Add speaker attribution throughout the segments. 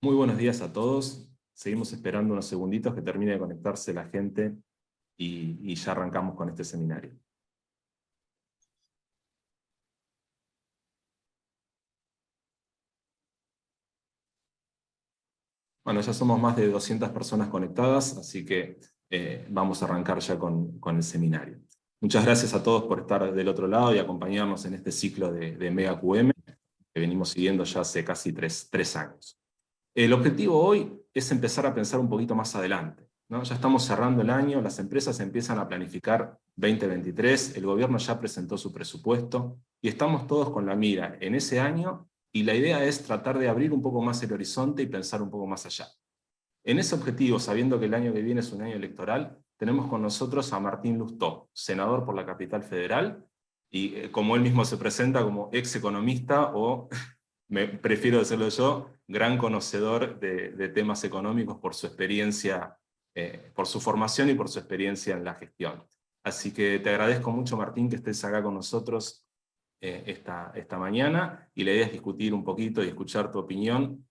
Speaker 1: Muy buenos días a todos. Seguimos esperando unos segunditos que termine de conectarse la gente y ya arrancamos con este seminario. Bueno, ya somos más de 200 personas conectadas, así que vamos a arrancar ya con el seminario. Muchas gracias a todos por estar del otro lado y acompañarnos en este ciclo de Mega QM que venimos siguiendo ya hace casi tres años. El objetivo hoy es empezar a pensar un poquito más adelante, ¿no? Ya estamos cerrando el año, las empresas empiezan a planificar 2023, el gobierno ya presentó su presupuesto y estamos todos con la mira en ese año y la idea es tratar de abrir un poco más el horizonte y pensar un poco más allá. En ese objetivo, sabiendo que el año que viene es un año electoral, tenemos con nosotros a Martín Lustó, senador por la Capital Federal, y como él mismo se presenta como ex economista o prefiero decirlo yo, gran conocedor de temas económicos por su experiencia, por su formación y por su experiencia en la gestión. Así que te agradezco mucho, Martín, que estés acá con nosotros esta mañana, y la idea es discutir un poquito y escuchar tu opinión,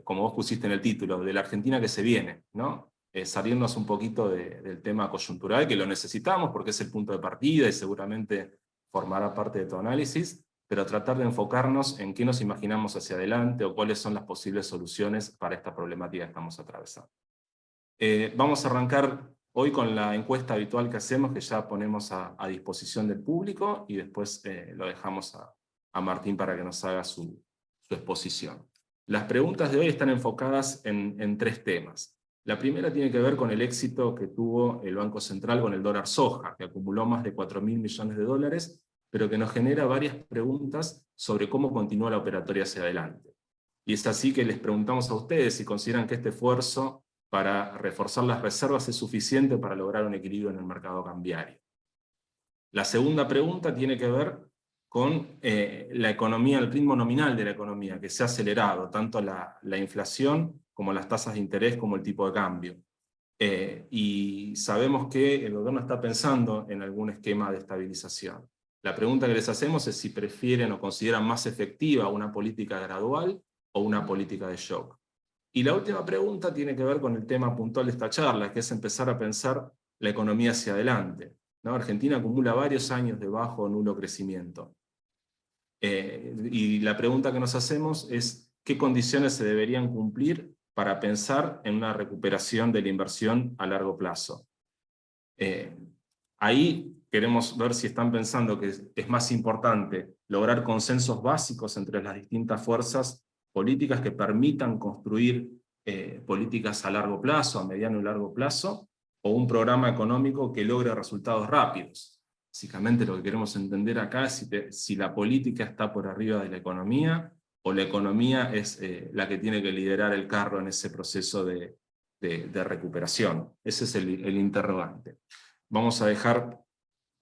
Speaker 1: como vos pusiste en el título, de la Argentina que se viene, ¿no? Salirnos un poquito del tema coyuntural, que lo necesitamos porque es el punto de partida y seguramente formará parte de tu análisis, pero tratar de enfocarnos en qué nos imaginamos hacia adelante o cuáles son las posibles soluciones para esta problemática que estamos atravesando. Vamos a arrancar hoy con la encuesta habitual que hacemos, que ya ponemos a disposición del público, y después lo dejamos a Martín para que nos haga su exposición. Las preguntas de hoy están enfocadas en tres temas. La primera tiene que ver con el éxito que tuvo el Banco Central con el dólar soja, que acumuló más de 4.000 millones de dólares, pero que nos genera varias preguntas sobre cómo continúa la operatoria hacia adelante. Y es así que les preguntamos a ustedes si consideran que este esfuerzo para reforzar las reservas es suficiente para lograr un equilibrio en el mercado cambiario. La segunda pregunta tiene que ver con la economía, el ritmo nominal de la economía, que se ha acelerado, tanto la inflación como las tasas de interés, como el tipo de cambio. Y sabemos que el gobierno está pensando en algún esquema de estabilización. La pregunta que les hacemos es si prefieren o consideran más efectiva una política gradual o una política de shock. Y la última pregunta tiene que ver con el tema puntual de esta charla, que es empezar a pensar la economía hacia adelante, ¿no? Argentina acumula varios años de bajo o nulo crecimiento. Y la pregunta que nos hacemos es qué condiciones se deberían cumplir para pensar en una recuperación de la inversión a largo plazo. Ahí queremos ver si están pensando que es más importante lograr consensos básicos entre las distintas fuerzas políticas que permitan construir políticas a largo plazo, a mediano y largo plazo, o un programa económico que logre resultados rápidos. Básicamente lo que queremos entender acá es si la política está por arriba de la economía, o la economía es la que tiene que liderar el carro en ese proceso de recuperación. Ese es el interrogante. Vamos a dejar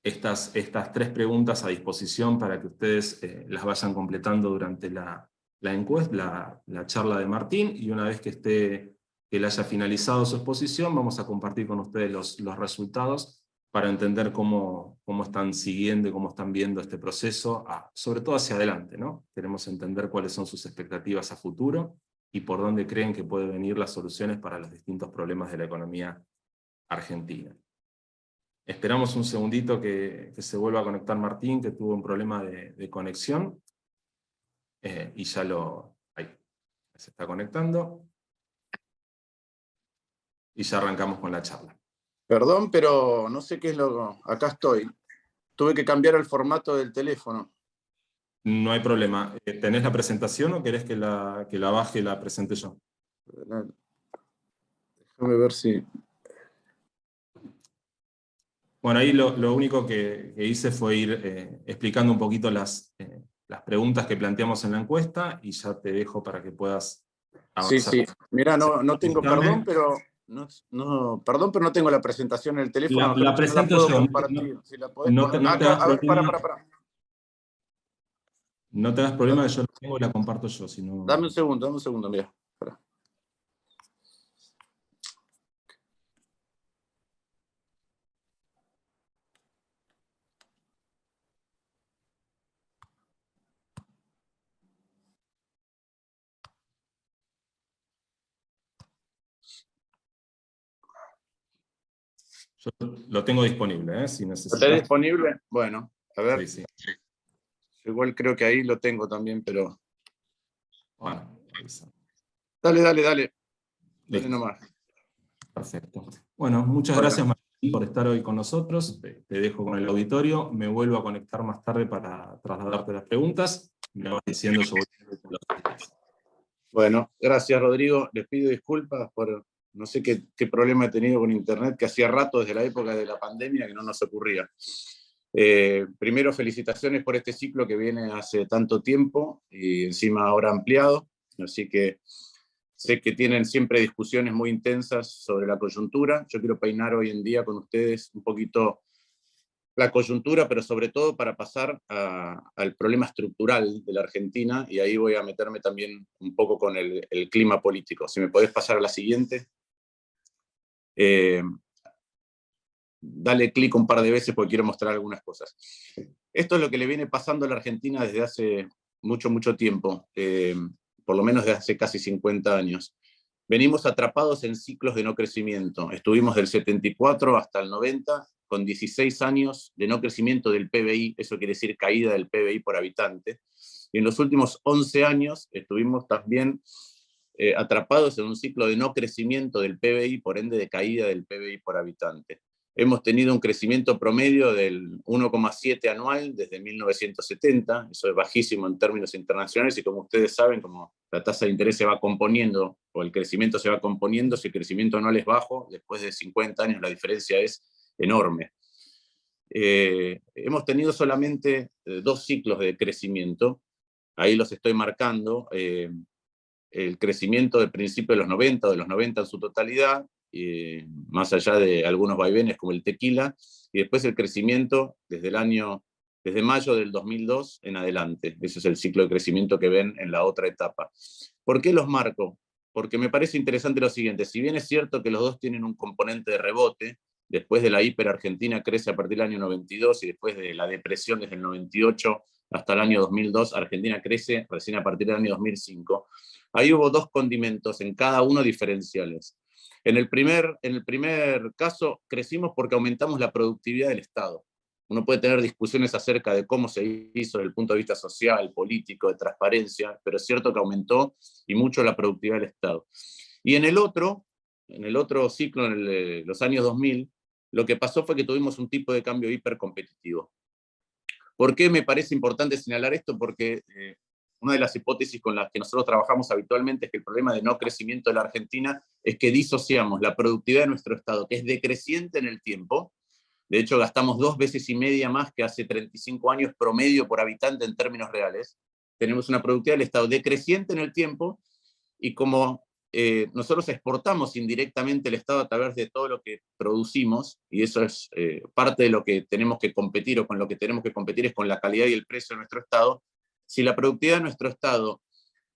Speaker 1: estas tres preguntas a disposición para que ustedes las vayan completando durante la encuesta, la charla de Martín, y una vez que él haya finalizado su exposición, vamos a compartir con ustedes los resultados para entender cómo están siguiendo y cómo están viendo este proceso, sobre todo hacia adelante, ¿no? Queremos entender cuáles son sus expectativas a futuro y por dónde creen que pueden venir las soluciones para los distintos problemas de la economía argentina. Esperamos un segundito que se vuelva a conectar Martín, que tuvo un problema de conexión, y ya ahí, se está conectando, y ya arrancamos con la charla.
Speaker 2: Perdón, pero no sé qué es Acá estoy. Tuve que cambiar el formato del teléfono.
Speaker 1: No hay problema. ¿Tenés la presentación o querés que la baje y la presente yo?
Speaker 2: Déjame ver si...
Speaker 1: Bueno, ahí lo único que hice fue ir explicando un poquito las preguntas que planteamos en la encuesta, y ya te dejo para que puedas avanzar.
Speaker 2: Sí. Mira, no tengo...
Speaker 1: Perdón,
Speaker 2: pero no tengo la presentación en el teléfono.
Speaker 1: la
Speaker 2: Creo que no la
Speaker 1: presento
Speaker 2: puedo
Speaker 1: yo.
Speaker 2: compartir. Si la podés
Speaker 1: No
Speaker 2: poner...
Speaker 1: te
Speaker 2: Acá,
Speaker 1: hagas
Speaker 2: a ver,
Speaker 1: problema.
Speaker 2: para.
Speaker 1: No te hagas problema, que yo la tengo y la comparto yo. Si no...
Speaker 2: Dame un segundo, mira. Espera.
Speaker 1: Yo lo tengo disponible, si
Speaker 2: ¿Lo
Speaker 1: necesitas.
Speaker 2: tenés disponible? Bueno, a ver.
Speaker 1: Sí, sí.
Speaker 2: Igual creo que ahí lo tengo también, pero...
Speaker 1: Bueno, revisa.
Speaker 2: Dale, dale, dale. Dale
Speaker 1: Listo.
Speaker 2: nomás.
Speaker 1: Perfecto. Bueno, muchas
Speaker 2: Bueno,
Speaker 1: gracias, Martín, por estar hoy con nosotros. Te dejo con el auditorio. Me vuelvo a conectar más tarde para trasladarte las preguntas. Me vas diciendo, yo voy a los slides.
Speaker 2: bueno, gracias, Rodrigo. Les pido disculpas por no sé qué problema he tenido con Internet, que hacía rato, desde la época de la pandemia, que no nos ocurría. Primero, felicitaciones por este ciclo que viene hace tanto tiempo y encima ahora ampliado. Así que sé que tienen siempre discusiones muy intensas sobre la coyuntura. Yo quiero peinar hoy en día con ustedes un poquito la coyuntura, pero sobre todo para pasar al problema estructural de la Argentina, y ahí voy a meterme también un poco con el clima político. Si me podés pasar a la siguiente. Dale clic un par de veces porque quiero mostrar algunas cosas. Esto es lo que le viene pasando a la Argentina desde hace mucho, mucho tiempo, por lo menos desde hace casi 50 años. Venimos atrapados en ciclos de no crecimiento. Estuvimos del 74 hasta el 90, con 16 años de no crecimiento del PBI, eso quiere decir caída del PBI por habitante. Y en los últimos 11 años estuvimos también atrapados en un ciclo de no crecimiento del PBI, por ende de caída del PBI por habitante. Hemos tenido un crecimiento promedio del 1,7 anual desde 1970, eso es bajísimo en términos internacionales, y como ustedes saben, como la tasa de interés se va componiendo, o el crecimiento se va componiendo, si el crecimiento anual es bajo, después de 50 años la diferencia es enorme. Hemos tenido solamente 2 ciclos de crecimiento, ahí los estoy marcando, el crecimiento del principio de los 90, de los 90 en su totalidad, más allá de algunos vaivenes como el tequila, y después el crecimiento desde mayo del 2002 en adelante. Ese es el ciclo de crecimiento que ven en la otra etapa. ¿Por qué los marco? Porque me parece interesante lo siguiente: si bien es cierto que los dos tienen un componente de rebote, después de la hiper-Argentina crece a partir del año 92, y después de la depresión desde el 98 hasta el año 2002, Argentina crece recién a partir del año 2005. Ahí hubo 2 condimentos, en cada uno diferenciales. En el primer caso, crecimos porque aumentamos la productividad del Estado. Uno puede tener discusiones acerca de cómo se hizo desde el punto de vista social, político, de transparencia, pero es cierto que aumentó y mucho la productividad del Estado. Y en el otro ciclo, en los años 2000, lo que pasó fue que tuvimos un tipo de cambio hipercompetitivo. ¿Por qué me parece importante señalar esto? Porque una de las hipótesis con las que nosotros trabajamos habitualmente es que el problema de no crecimiento de la Argentina es que disociamos la productividad de nuestro Estado, que es decreciente en el tiempo. De hecho, gastamos 2 veces y media más que hace 35 años promedio por habitante en términos reales. Tenemos una productividad del Estado decreciente en el tiempo, y como nosotros exportamos indirectamente el Estado a través de todo lo que producimos, y eso es parte de lo que tenemos que competir, o con lo que tenemos que competir es con la calidad y el precio de nuestro Estado. Si la productividad de nuestro Estado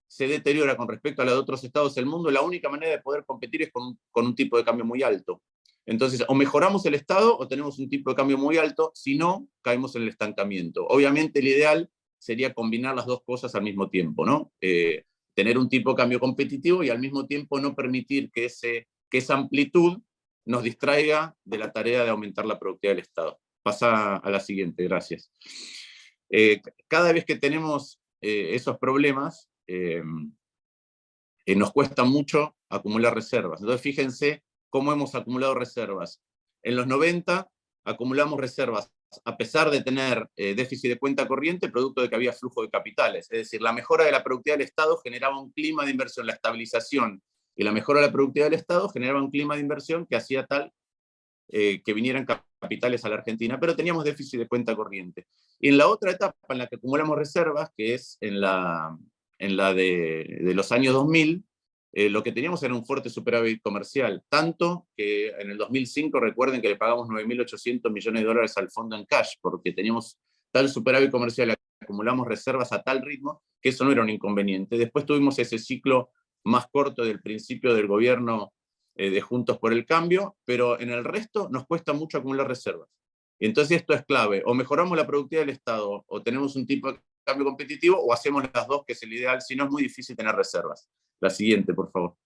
Speaker 2: se deteriora con respecto a la de otros estados del mundo, la única manera de poder competir es con un tipo de cambio muy alto. Entonces, o mejoramos el Estado o tenemos un tipo de cambio muy alto, si no, caemos en el estancamiento. Obviamente el ideal sería combinar las dos cosas al mismo tiempo, ¿no? Tener un tipo de cambio competitivo y al mismo tiempo no permitir que esa amplitud nos distraiga de la tarea de aumentar la productividad del Estado. Pasa a la siguiente, gracias. Cada vez que tenemos esos problemas, nos cuesta mucho acumular reservas. Entonces, fíjense cómo hemos acumulado reservas. En los 90 acumulamos reservas a pesar de tener déficit de cuenta corriente, producto de que había flujo de capitales. Es decir, la mejora de la productividad del Estado generaba un clima de inversión, la estabilización y la mejora de la productividad del Estado generaba un clima de inversión que hacía tal que vinieran capitales a la Argentina, pero teníamos déficit de cuenta corriente. Y en la otra etapa en la que acumulamos reservas, que es en la de los años 2000, lo que teníamos era un fuerte superávit comercial, tanto que en el 2005 recuerden que le pagamos 9.800 millones de dólares al fondo en cash, porque teníamos tal superávit comercial, acumulamos reservas a tal ritmo, que eso no era un inconveniente. Después tuvimos ese ciclo más corto del principio del gobierno de Juntos por el Cambio, pero en el resto nos cuesta mucho acumular reservas. Y entonces esto es clave: o mejoramos la productividad del Estado, o tenemos un tipo de cambio competitivo, o hacemos las dos, que es el ideal, si no es muy difícil tener reservas. La siguiente, por favor.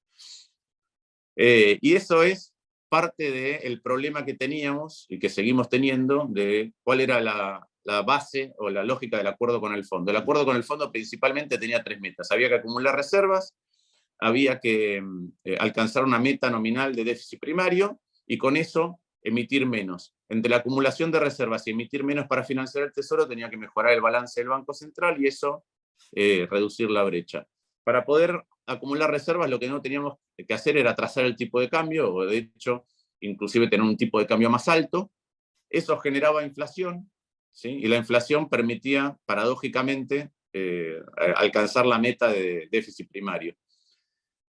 Speaker 2: Y eso es parte del problema que teníamos y que seguimos teniendo de cuál era la base o la lógica del acuerdo con el fondo. El acuerdo con el fondo principalmente tenía 3 metas. Había que acumular reservas, había que alcanzar una meta nominal de déficit primario y con eso emitir menos. Entre la acumulación de reservas y emitir menos para financiar el tesoro tenía que mejorar el balance del Banco Central y eso reducir la brecha. Para poder acumular reservas lo que no teníamos que hacer era trazar el tipo de cambio, o de hecho inclusive tener un tipo de cambio más alto. Eso generaba inflación, ¿sí? Y la inflación permitía paradójicamente alcanzar la meta de déficit primario.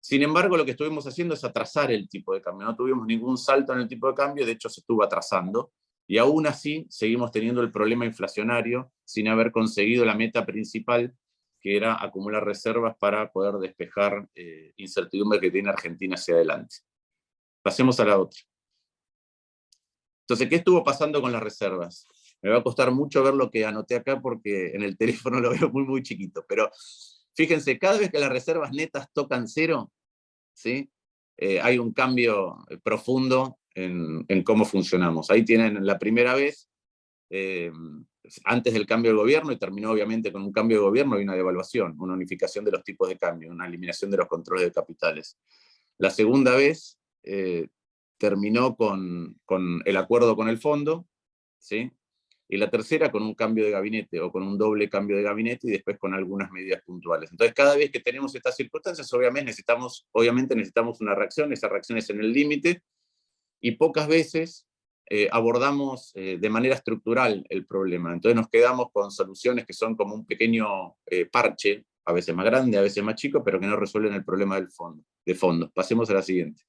Speaker 2: Sin embargo, lo que estuvimos haciendo es atrasar el tipo de cambio. No tuvimos ningún salto en el tipo de cambio, de hecho se estuvo atrasando, y aún así seguimos teniendo el problema inflacionario sin haber conseguido la meta principal, que era acumular reservas para poder despejar incertidumbre que tiene Argentina hacia adelante. Pasemos a la otra. Entonces, ¿qué estuvo pasando con las reservas? Me va a costar mucho ver lo que anoté acá porque en el teléfono lo veo muy, muy chiquito, pero fíjense, cada vez que las reservas netas tocan cero, ¿sí? Hay un cambio profundo en cómo funcionamos. Ahí tienen la primera vez, antes del cambio de gobierno, y terminó obviamente con un cambio de gobierno y una devaluación, una unificación de los tipos de cambio, una eliminación de los controles de capitales. La segunda vez terminó con el acuerdo con el fondo, ¿sí? Y la tercera con un cambio de gabinete o con un doble cambio de gabinete y después con algunas medidas puntuales. Entonces, cada vez que tenemos estas circunstancias, obviamente necesitamos una reacción, esa reacción es en el límite, y pocas veces abordamos de manera estructural el problema. Entonces nos quedamos con soluciones que son como un pequeño parche, a veces más grande, a veces más chico, pero que no resuelven el problema del fondo, de fondo. Pasemos a la siguiente.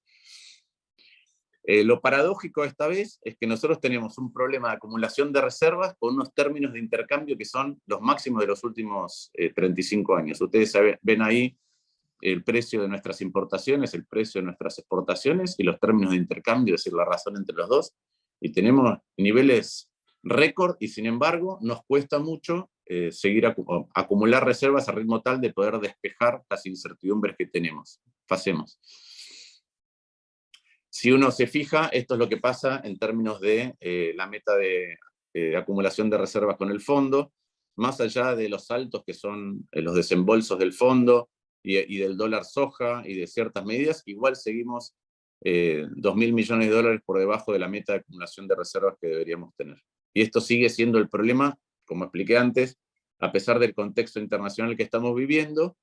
Speaker 2: Lo paradójico esta vez es que nosotros tenemos un problema de acumulación de reservas con unos términos de intercambio que son los máximos de los últimos 35 años. Ustedes ven ahí el precio de nuestras importaciones, el precio de nuestras exportaciones y los términos de intercambio, es decir, la razón entre los dos. Y tenemos niveles récord y sin embargo nos cuesta mucho seguir acumular reservas a ritmo tal de poder despejar las incertidumbres que tenemos. Pasemos. Si uno se fija, esto es lo que pasa en términos de la meta de acumulación de reservas con el fondo, más allá de los saltos que son los desembolsos del fondo y del dólar soja y de ciertas medidas, igual seguimos 2.000 millones de dólares por debajo de la meta de acumulación de reservas que deberíamos tener. Y esto sigue siendo el problema, como expliqué antes, a pesar del contexto internacional que estamos viviendo.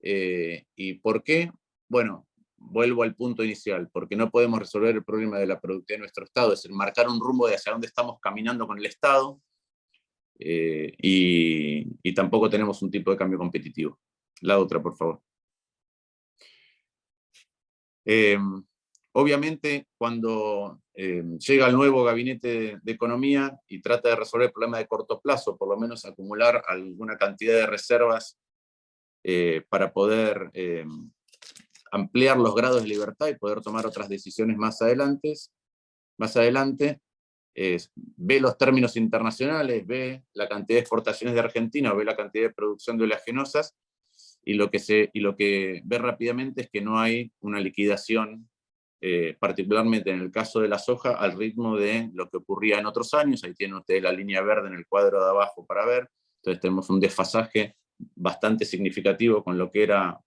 Speaker 2: ¿Y por qué? Bueno, vuelvo al punto inicial, porque no podemos resolver el problema de la productividad de nuestro Estado, es decir, marcar un rumbo de hacia dónde estamos caminando con el Estado, y tampoco tenemos un tipo de cambio competitivo. La otra, por favor. Obviamente, cuando llega el nuevo gabinete de economía y trata de resolver el problema de corto plazo, por lo menos acumular alguna cantidad de reservas para poder ampliar los grados de libertad y poder tomar otras decisiones más adelante, ve los términos internacionales, ve la cantidad de exportaciones de Argentina, ve la cantidad de producción de oleaginosas, y lo que ve rápidamente es que no hay una liquidación, particularmente en el caso de la soja, al ritmo de lo que ocurría en otros años. Ahí tienen ustedes la línea verde en el cuadro de abajo para ver. Entonces tenemos un desfasaje bastante significativo con lo que era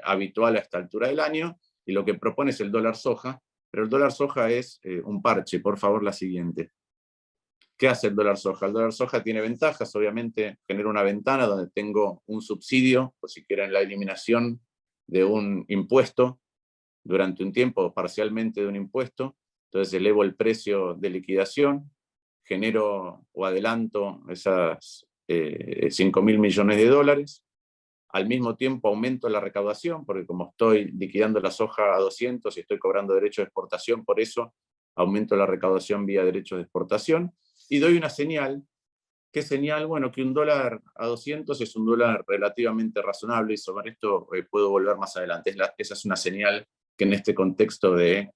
Speaker 2: habitual a esta altura del año, y lo que propone es el dólar soja, pero el dólar soja es un parche. Por favor, la siguiente. ¿Qué hace el dólar soja? El dólar soja tiene ventajas, obviamente genera una ventana donde tengo un subsidio, o si quieren la eliminación de un impuesto durante un tiempo, parcialmente de un impuesto. Entonces elevo el precio de liquidación, genero o adelanto esas 5.000 millones de dólares. Al mismo tiempo aumento la recaudación, porque como estoy liquidando la soja a 200 y estoy cobrando derechos de exportación, por eso aumento la recaudación vía derechos de exportación. Y doy una señal. ¿Qué señal? Bueno, que un dólar a 200 es un dólar relativamente razonable, y sobre esto puedo volver más adelante. Esa es una señal que en este contexto de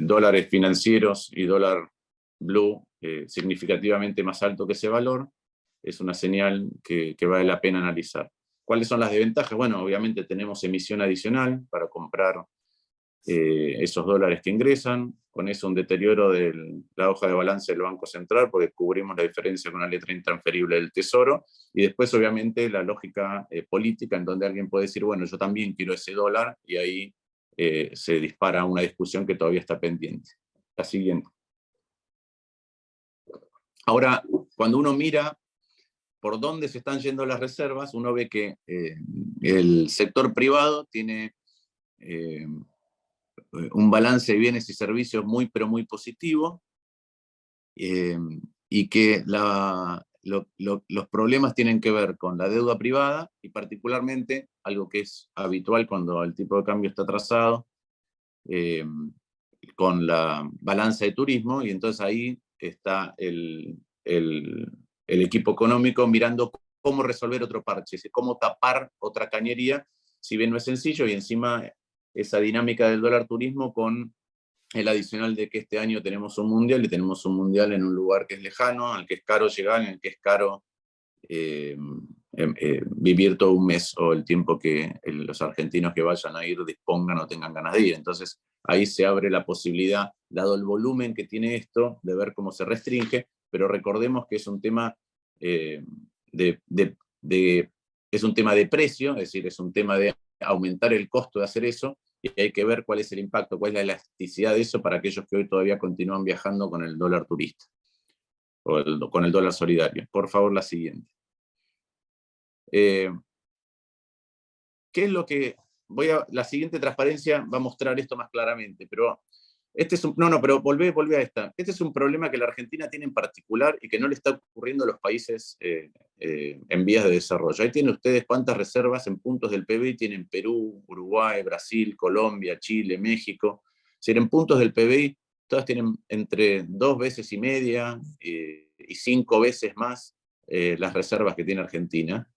Speaker 2: dólares financieros y dólar blue significativamente más alto que ese valor, es una señal que vale la pena analizar. ¿Cuáles son las desventajas? Bueno, obviamente tenemos emisión adicional para comprar esos dólares que ingresan, con eso un deterioro de la hoja de balance del Banco Central, porque cubrimos la diferencia con la letra intransferible del Tesoro, y después obviamente la lógica política, en donde alguien puede decir, bueno, yo también quiero ese dólar, y ahí se dispara una discusión que todavía está pendiente. La siguiente. Ahora, cuando uno mira por dónde se están yendo las reservas, uno ve que el sector privado tiene un balance de bienes y servicios muy, pero muy positivo, y que los problemas tienen que ver con la deuda privada, y particularmente, algo que es habitual cuando el tipo de cambio está atrasado, con la balanza de turismo, y entonces ahí está el equipo económico mirando cómo resolver otro parche, cómo tapar otra cañería, si bien no es sencillo, y encima esa dinámica del dólar turismo con el adicional de que este año tenemos un mundial, y tenemos un mundial en un lugar que es lejano, al que es caro llegar, en el que es caro vivir todo un mes, o el tiempo que los argentinos que vayan a ir dispongan o tengan ganas de ir. Entonces ahí se abre la posibilidad, dado el volumen que tiene esto, de ver cómo se restringe, pero recordemos que es un tema es un tema de precio, es decir, es un tema de aumentar el costo de hacer eso, y hay que ver cuál es el impacto, cuál es la elasticidad de eso para aquellos que hoy todavía continúan viajando con el dólar turista, o con el dólar solidario. Por favor, la siguiente. ¿Qué es lo que la siguiente transparencia va a mostrar esto más claramente? Pero este es pero volvé a esta. Este es un problema que la Argentina tiene en particular y que no le está ocurriendo a los países en vías de desarrollo. Ahí tienen ustedes cuántas reservas en puntos del PBI tienen Perú, Uruguay, Brasil, Colombia, Chile, México. Si en puntos del PBI, todas tienen entre 2,5 veces y 5 veces más las reservas que tiene Argentina.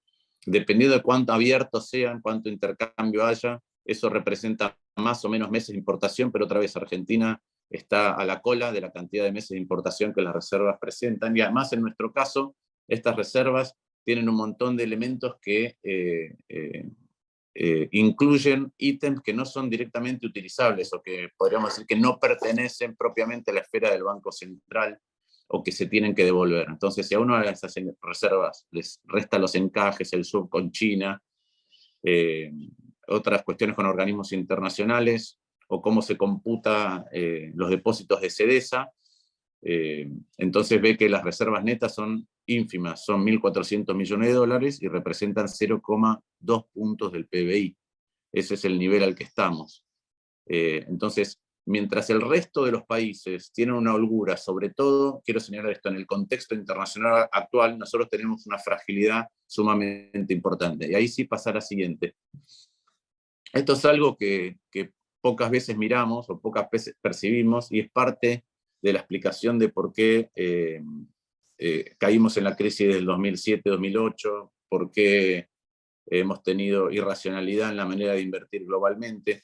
Speaker 2: Dependiendo de cuánto abiertos sean, cuánto intercambio haya, eso representa más o menos meses de importación, pero otra vez Argentina está a la cola de la cantidad de meses de importación que las reservas presentan, y además en nuestro caso, estas reservas tienen un montón de elementos que incluyen ítems que no son directamente utilizables, o que podríamos decir que no pertenecen propiamente a la esfera del Banco Central, o que se tienen que devolver. Entonces, si a uno de esas reservas les resta los encajes, el swap con China, otras cuestiones con organismos internacionales, o cómo se computa los depósitos de SEDESA, entonces ve que las reservas netas son ínfimas, son 1.400 millones de dólares y representan 0,2 puntos del PBI. Ese es el nivel al que estamos. Entonces, mientras el resto de los países tienen una holgura, sobre todo, quiero señalar esto, en el contexto internacional actual, nosotros tenemos una fragilidad sumamente importante. Y ahí sí pasa a la siguiente. Esto es algo que pocas veces miramos o pocas veces percibimos, y es parte de la explicación de por qué caímos en la crisis del 2007-2008, por qué hemos tenido irracionalidad en la manera de invertir globalmente.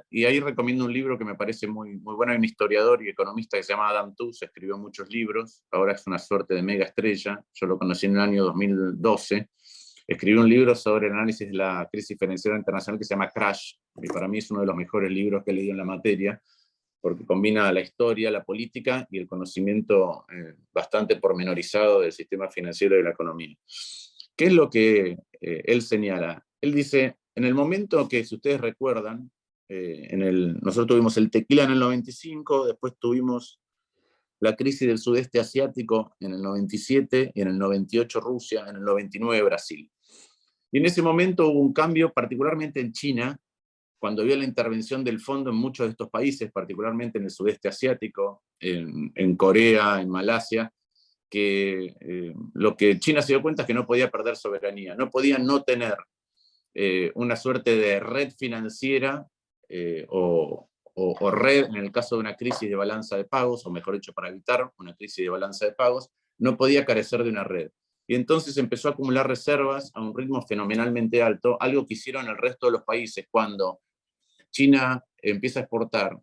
Speaker 2: Y ahí recomiendo un libro que me parece muy, muy bueno. Hay un historiador y economista que se llama Adam Tooze, escribió muchos libros, ahora es una suerte de mega estrella, yo lo conocí en el año 2012, escribió un libro sobre el análisis de la crisis financiera internacional que se llama Crash, y para mí es uno de los mejores libros que he leído en la materia, porque combina la historia, la política y el conocimiento bastante pormenorizado del sistema financiero y de la economía. ¿Qué es lo que él señala? Él dice, en el momento que, si ustedes recuerdan, nosotros tuvimos el tequila en el 95, después tuvimos la crisis del sudeste asiático en el 97, y en el 98 Rusia, en el 99 Brasil. Y en ese momento hubo un cambio, particularmente en China, cuando vio la intervención del fondo en muchos de estos países, particularmente en el sudeste asiático, en Corea, en Malasia, que lo que China se dio cuenta es que no podía perder soberanía, no podía no tener una suerte de red financiera o red, en el caso de una crisis de balanza de pagos, o mejor dicho, para evitar una crisis de balanza de pagos, no podía carecer de una red. Y entonces empezó a acumular reservas a un ritmo fenomenalmente alto, algo que hicieron el resto de los países cuando China empieza a exportar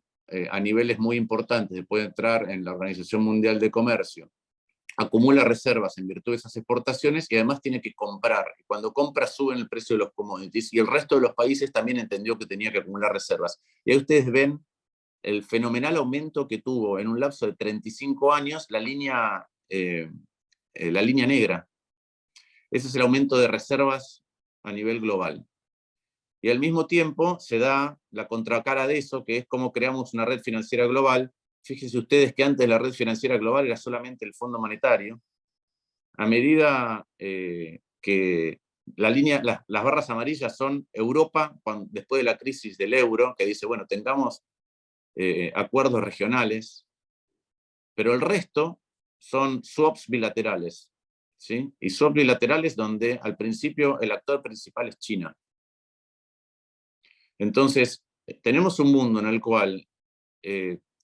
Speaker 2: a niveles muy importantes, puede entrar en la Organización Mundial de Comercio, acumula reservas en virtud de esas exportaciones y además tiene que comprar. Y cuando compra suben el precio de los commodities y el resto de los países también entendió que tenía que acumular reservas. Y ahí ustedes ven el fenomenal aumento que tuvo en un lapso de 35 años la línea negra. Ese es el aumento de reservas a nivel global. Y al mismo tiempo se da la contracara de eso, que es cómo creamos una red financiera global. Fíjense ustedes que antes la red financiera global era solamente el Fondo Monetario. A medida que las barras amarillas son Europa, después de la crisis del euro, que dice, bueno, tengamos acuerdos regionales, pero el resto son swaps bilaterales, ¿sí? Y swaps bilaterales donde al principio el actor principal es China. Entonces, tenemos un mundo en el cual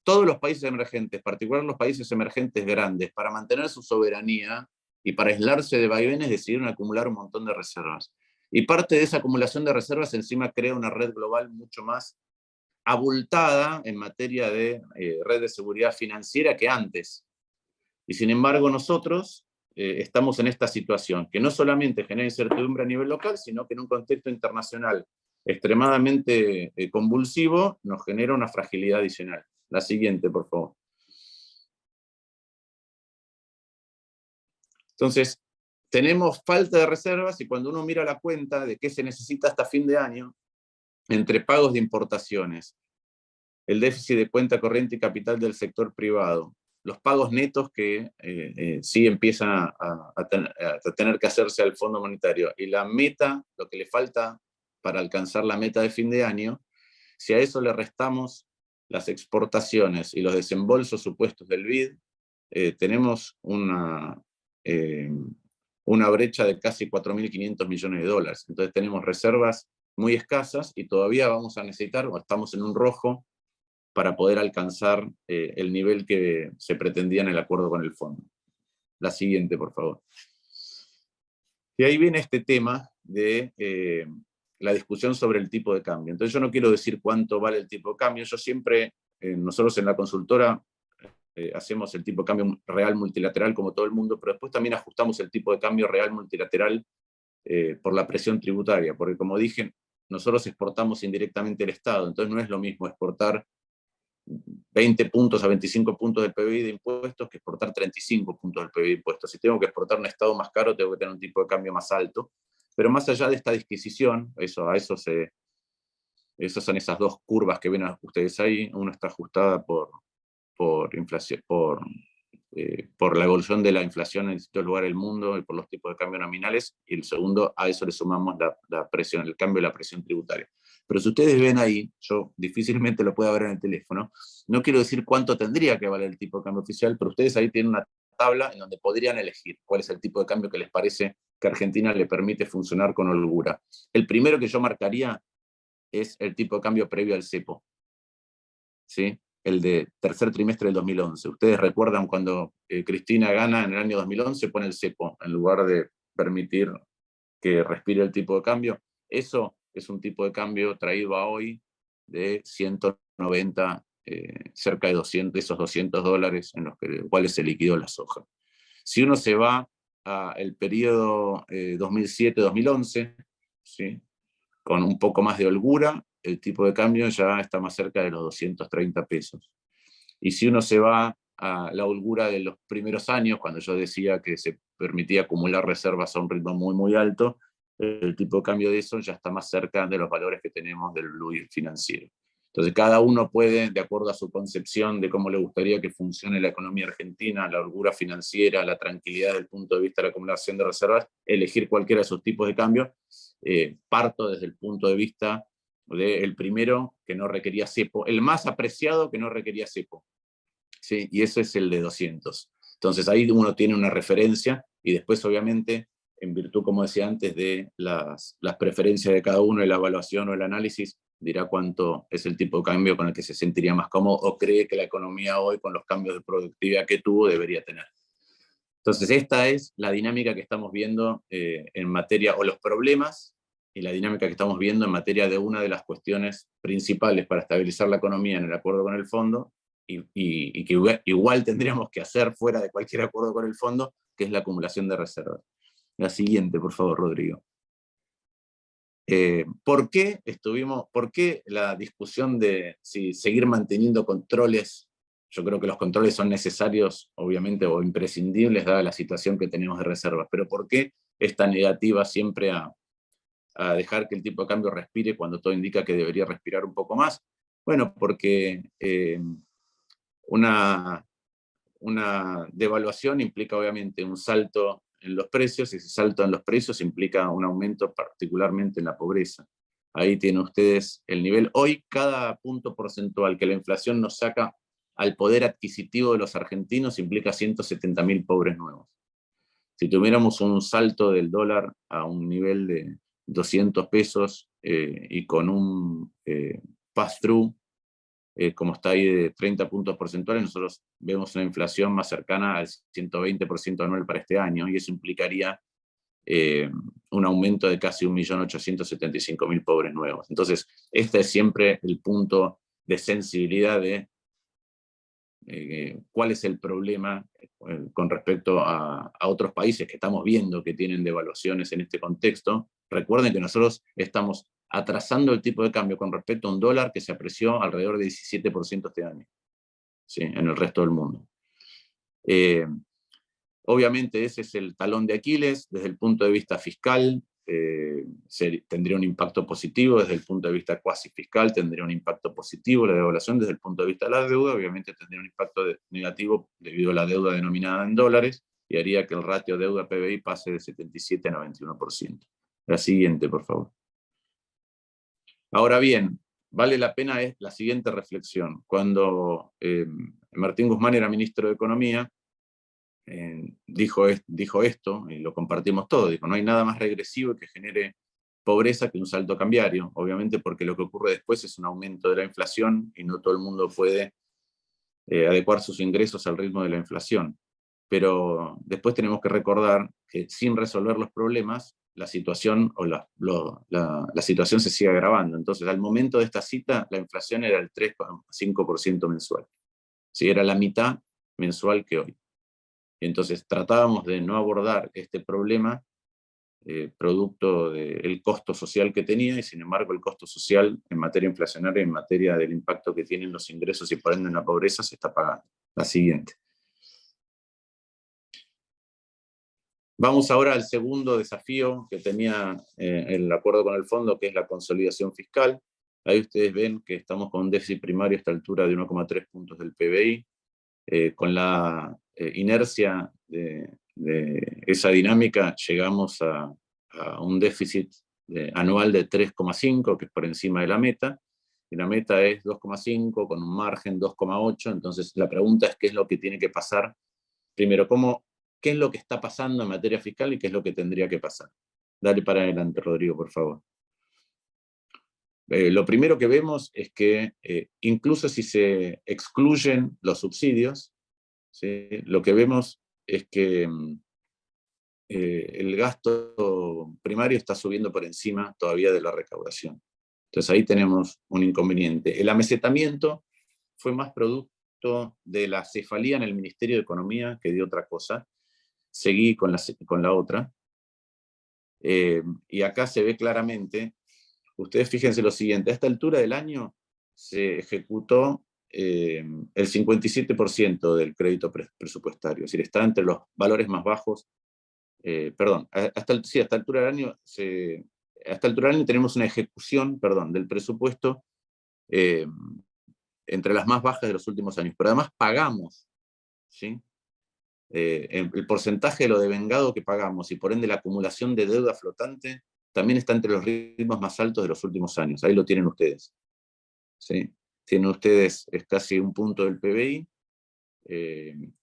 Speaker 2: todos los países emergentes, particularmente los países emergentes grandes, para mantener su soberanía y para aislarse de vaivenes, decidieron acumular un montón de reservas. Y parte de esa acumulación de reservas encima crea una red global mucho más abultada en materia de red de seguridad financiera que antes. Y sin embargo nosotros estamos en esta situación, que no solamente genera incertidumbre a nivel local, sino que en un contexto internacional extremadamente convulsivo nos genera una fragilidad adicional. La siguiente, por favor. Entonces, tenemos falta de reservas y cuando uno mira la cuenta de qué se necesita hasta fin de año, entre pagos de importaciones, el déficit de cuenta corriente y capital del sector privado, los pagos netos que sí empiezan a tener que hacerse al Fondo Monetario, y la meta, lo que le falta para alcanzar la meta de fin de año, si a eso le restamos las exportaciones y los desembolsos supuestos del BID, tenemos una brecha de casi 4.500 millones de dólares. Entonces tenemos reservas muy escasas y todavía vamos a necesitar, o estamos en un rojo, para poder alcanzar el nivel que se pretendía en el acuerdo con el fondo. La siguiente, por favor. Y ahí viene este tema de la discusión sobre el tipo de cambio. Entonces yo no quiero decir cuánto vale el tipo de cambio, yo siempre, nosotros en la consultora hacemos el tipo de cambio real multilateral como todo el mundo, pero después también ajustamos el tipo de cambio real multilateral por la presión tributaria, porque como dije, nosotros exportamos indirectamente el Estado, entonces no es lo mismo exportar 20 puntos a 25 puntos del PBI de impuestos que exportar 35 puntos del PBI de impuestos. Si tengo que exportar un Estado más caro, tengo que tener un tipo de cambio más alto. Pero más allá de esta disquisición, esas son esas dos curvas que ven ustedes ahí. Una está ajustada por inflación, por la evolución de la inflación en distintos lugares del mundo y por los tipos de cambio nominales, y el segundo, a eso le sumamos la presión, el cambio de la presión tributaria. Pero si ustedes ven ahí, yo difícilmente lo puedo ver en el teléfono, no quiero decir cuánto tendría que valer el tipo de cambio oficial, pero ustedes ahí tienen una tabla en donde podrían elegir cuál es el tipo de cambio que les parece que a Argentina le permite funcionar con holgura. El primero que yo marcaría es el tipo de cambio previo al cepo, ¿sí? El de tercer trimestre del 2011. Ustedes recuerdan cuando Cristina gana en el año 2011, pone el cepo en lugar de permitir que respire el tipo de cambio. Eso es un tipo de cambio traído a hoy de 190, cerca de 200, esos $200 en los cuales se liquidó la soja. Si uno se va al periodo 2007-2011, ¿sí?, con un poco más de holgura, el tipo de cambio ya está más cerca de los 230 pesos. Y si uno se va a la holgura de los primeros años, cuando yo decía que se permitía acumular reservas a un ritmo muy, muy alto, el tipo de cambio de eso ya está más cerca de los valores que tenemos del blue financiero. Entonces cada uno puede, de acuerdo a su concepción de cómo le gustaría que funcione la economía argentina, la holgura financiera, la tranquilidad desde el punto de vista de la acumulación de reservas, elegir cualquiera de esos tipos de cambio. Parto desde el punto de vista del primero que no requería cepo, el más apreciado que no requería cepo, ¿sí? Y eso es el de 200. Entonces ahí uno tiene una referencia y después obviamente, en virtud, como decía antes, de las preferencias de cada uno y la evaluación o el análisis, dirá cuánto es el tipo de cambio con el que se sentiría más cómodo o cree que la economía hoy, con los cambios de productividad que tuvo, debería tener. Entonces esta es la dinámica que estamos viendo en materia, o los problemas, y la dinámica que estamos viendo en materia de una de las cuestiones principales para estabilizar la economía en el acuerdo con el fondo, y que igual tendríamos que hacer fuera de cualquier acuerdo con el fondo, que es la acumulación de reservas. La siguiente, por favor, Rodrigo. ¿Por qué la discusión de si seguir manteniendo controles? Yo creo que los controles son necesarios, obviamente, o imprescindibles, dada la situación que tenemos de reservas, pero ¿por qué esta negativa siempre a dejar que el tipo de cambio respire cuando todo indica que debería respirar un poco más? Bueno, porque una devaluación implica obviamente un salto en los precios, y ese salto en los precios implica un aumento particularmente en la pobreza. Ahí tienen ustedes el nivel. Hoy cada punto porcentual que la inflación nos saca al poder adquisitivo de los argentinos implica 170.000 pobres nuevos. Si tuviéramos un salto del dólar a un nivel de 200 pesos y con un pass-through, como está ahí de 30 puntos porcentuales, nosotros vemos una inflación más cercana al 120% anual para este año, y eso implicaría un aumento de casi 1.875.000 pobres nuevos. Entonces, este es siempre el punto de sensibilidad de cuál es el problema con respecto a otros países que estamos viendo que tienen devaluaciones en este contexto. Recuerden que nosotros estamos atrasando el tipo de cambio con respecto a un dólar que se apreció alrededor de 17% este año, ¿sí?, en el resto del mundo. Obviamente ese es el talón de Aquiles. Desde el punto de vista fiscal, tendría un impacto positivo. Desde el punto de vista cuasi fiscal tendría un impacto positivo la devaluación. Desde el punto de vista de la deuda, obviamente tendría un impacto negativo debido a la deuda denominada en dólares, y haría que el ratio deuda-PBI pase de 77 a 91%. La siguiente, por favor. Ahora bien, vale la pena la siguiente reflexión. Cuando Martín Guzmán era ministro de Economía, dijo esto, y lo compartimos todos, dijo: no hay nada más regresivo que genere pobreza que un salto cambiario, obviamente porque lo que ocurre después es un aumento de la inflación y no todo el mundo puede adecuar sus ingresos al ritmo de la inflación. Pero después tenemos que recordar que sin resolver los problemas, la situación, la situación se sigue agravando. Entonces, al momento de esta cita, la inflación era el 3,5% mensual. ¿Sí? Era la mitad mensual que hoy. Entonces tratábamos de no abordar este problema producto del costo social que tenía, y sin embargo el costo social en materia inflacionaria, en materia del impacto que tienen los ingresos y por ende en la pobreza, se está pagando. La siguiente. Vamos ahora al segundo desafío que tenía el acuerdo con el fondo, que es la consolidación fiscal. Ahí ustedes ven que estamos con un déficit primario a esta altura de 1,3 puntos del PBI, con la inercia de esa dinámica llegamos a un déficit anual de 3,5, que es por encima de la meta, y la meta es 2,5 con un margen 2,8. Entonces la pregunta es qué es lo que tiene que pasar. Primero, qué es lo que está pasando en materia fiscal y qué es lo que tendría que pasar. Dale para adelante, Rodrigo, por favor. Lo primero que vemos es que incluso si se excluyen los subsidios, ¿sí?, lo que vemos es que el gasto primario está subiendo por encima todavía de la recaudación. Entonces ahí tenemos un inconveniente. El amesetamiento fue más producto de la cefalía en el Ministerio de Economía que de otra cosa. Seguí con la otra. Y acá se ve claramente, ustedes fíjense lo siguiente: a esta altura del año se ejecutó el 57% del crédito presupuestario, es decir, está entre los valores más bajos. Hasta esta altura del año tenemos una ejecución, del presupuesto entre las más bajas de los últimos años, pero además pagamos, ¿sí? El porcentaje de lo devengado que pagamos y por ende la acumulación de deuda flotante también está entre los ritmos más altos de los últimos años. Ahí lo tienen ustedes, ¿sí? Tienen ustedes, es casi un punto del PBI,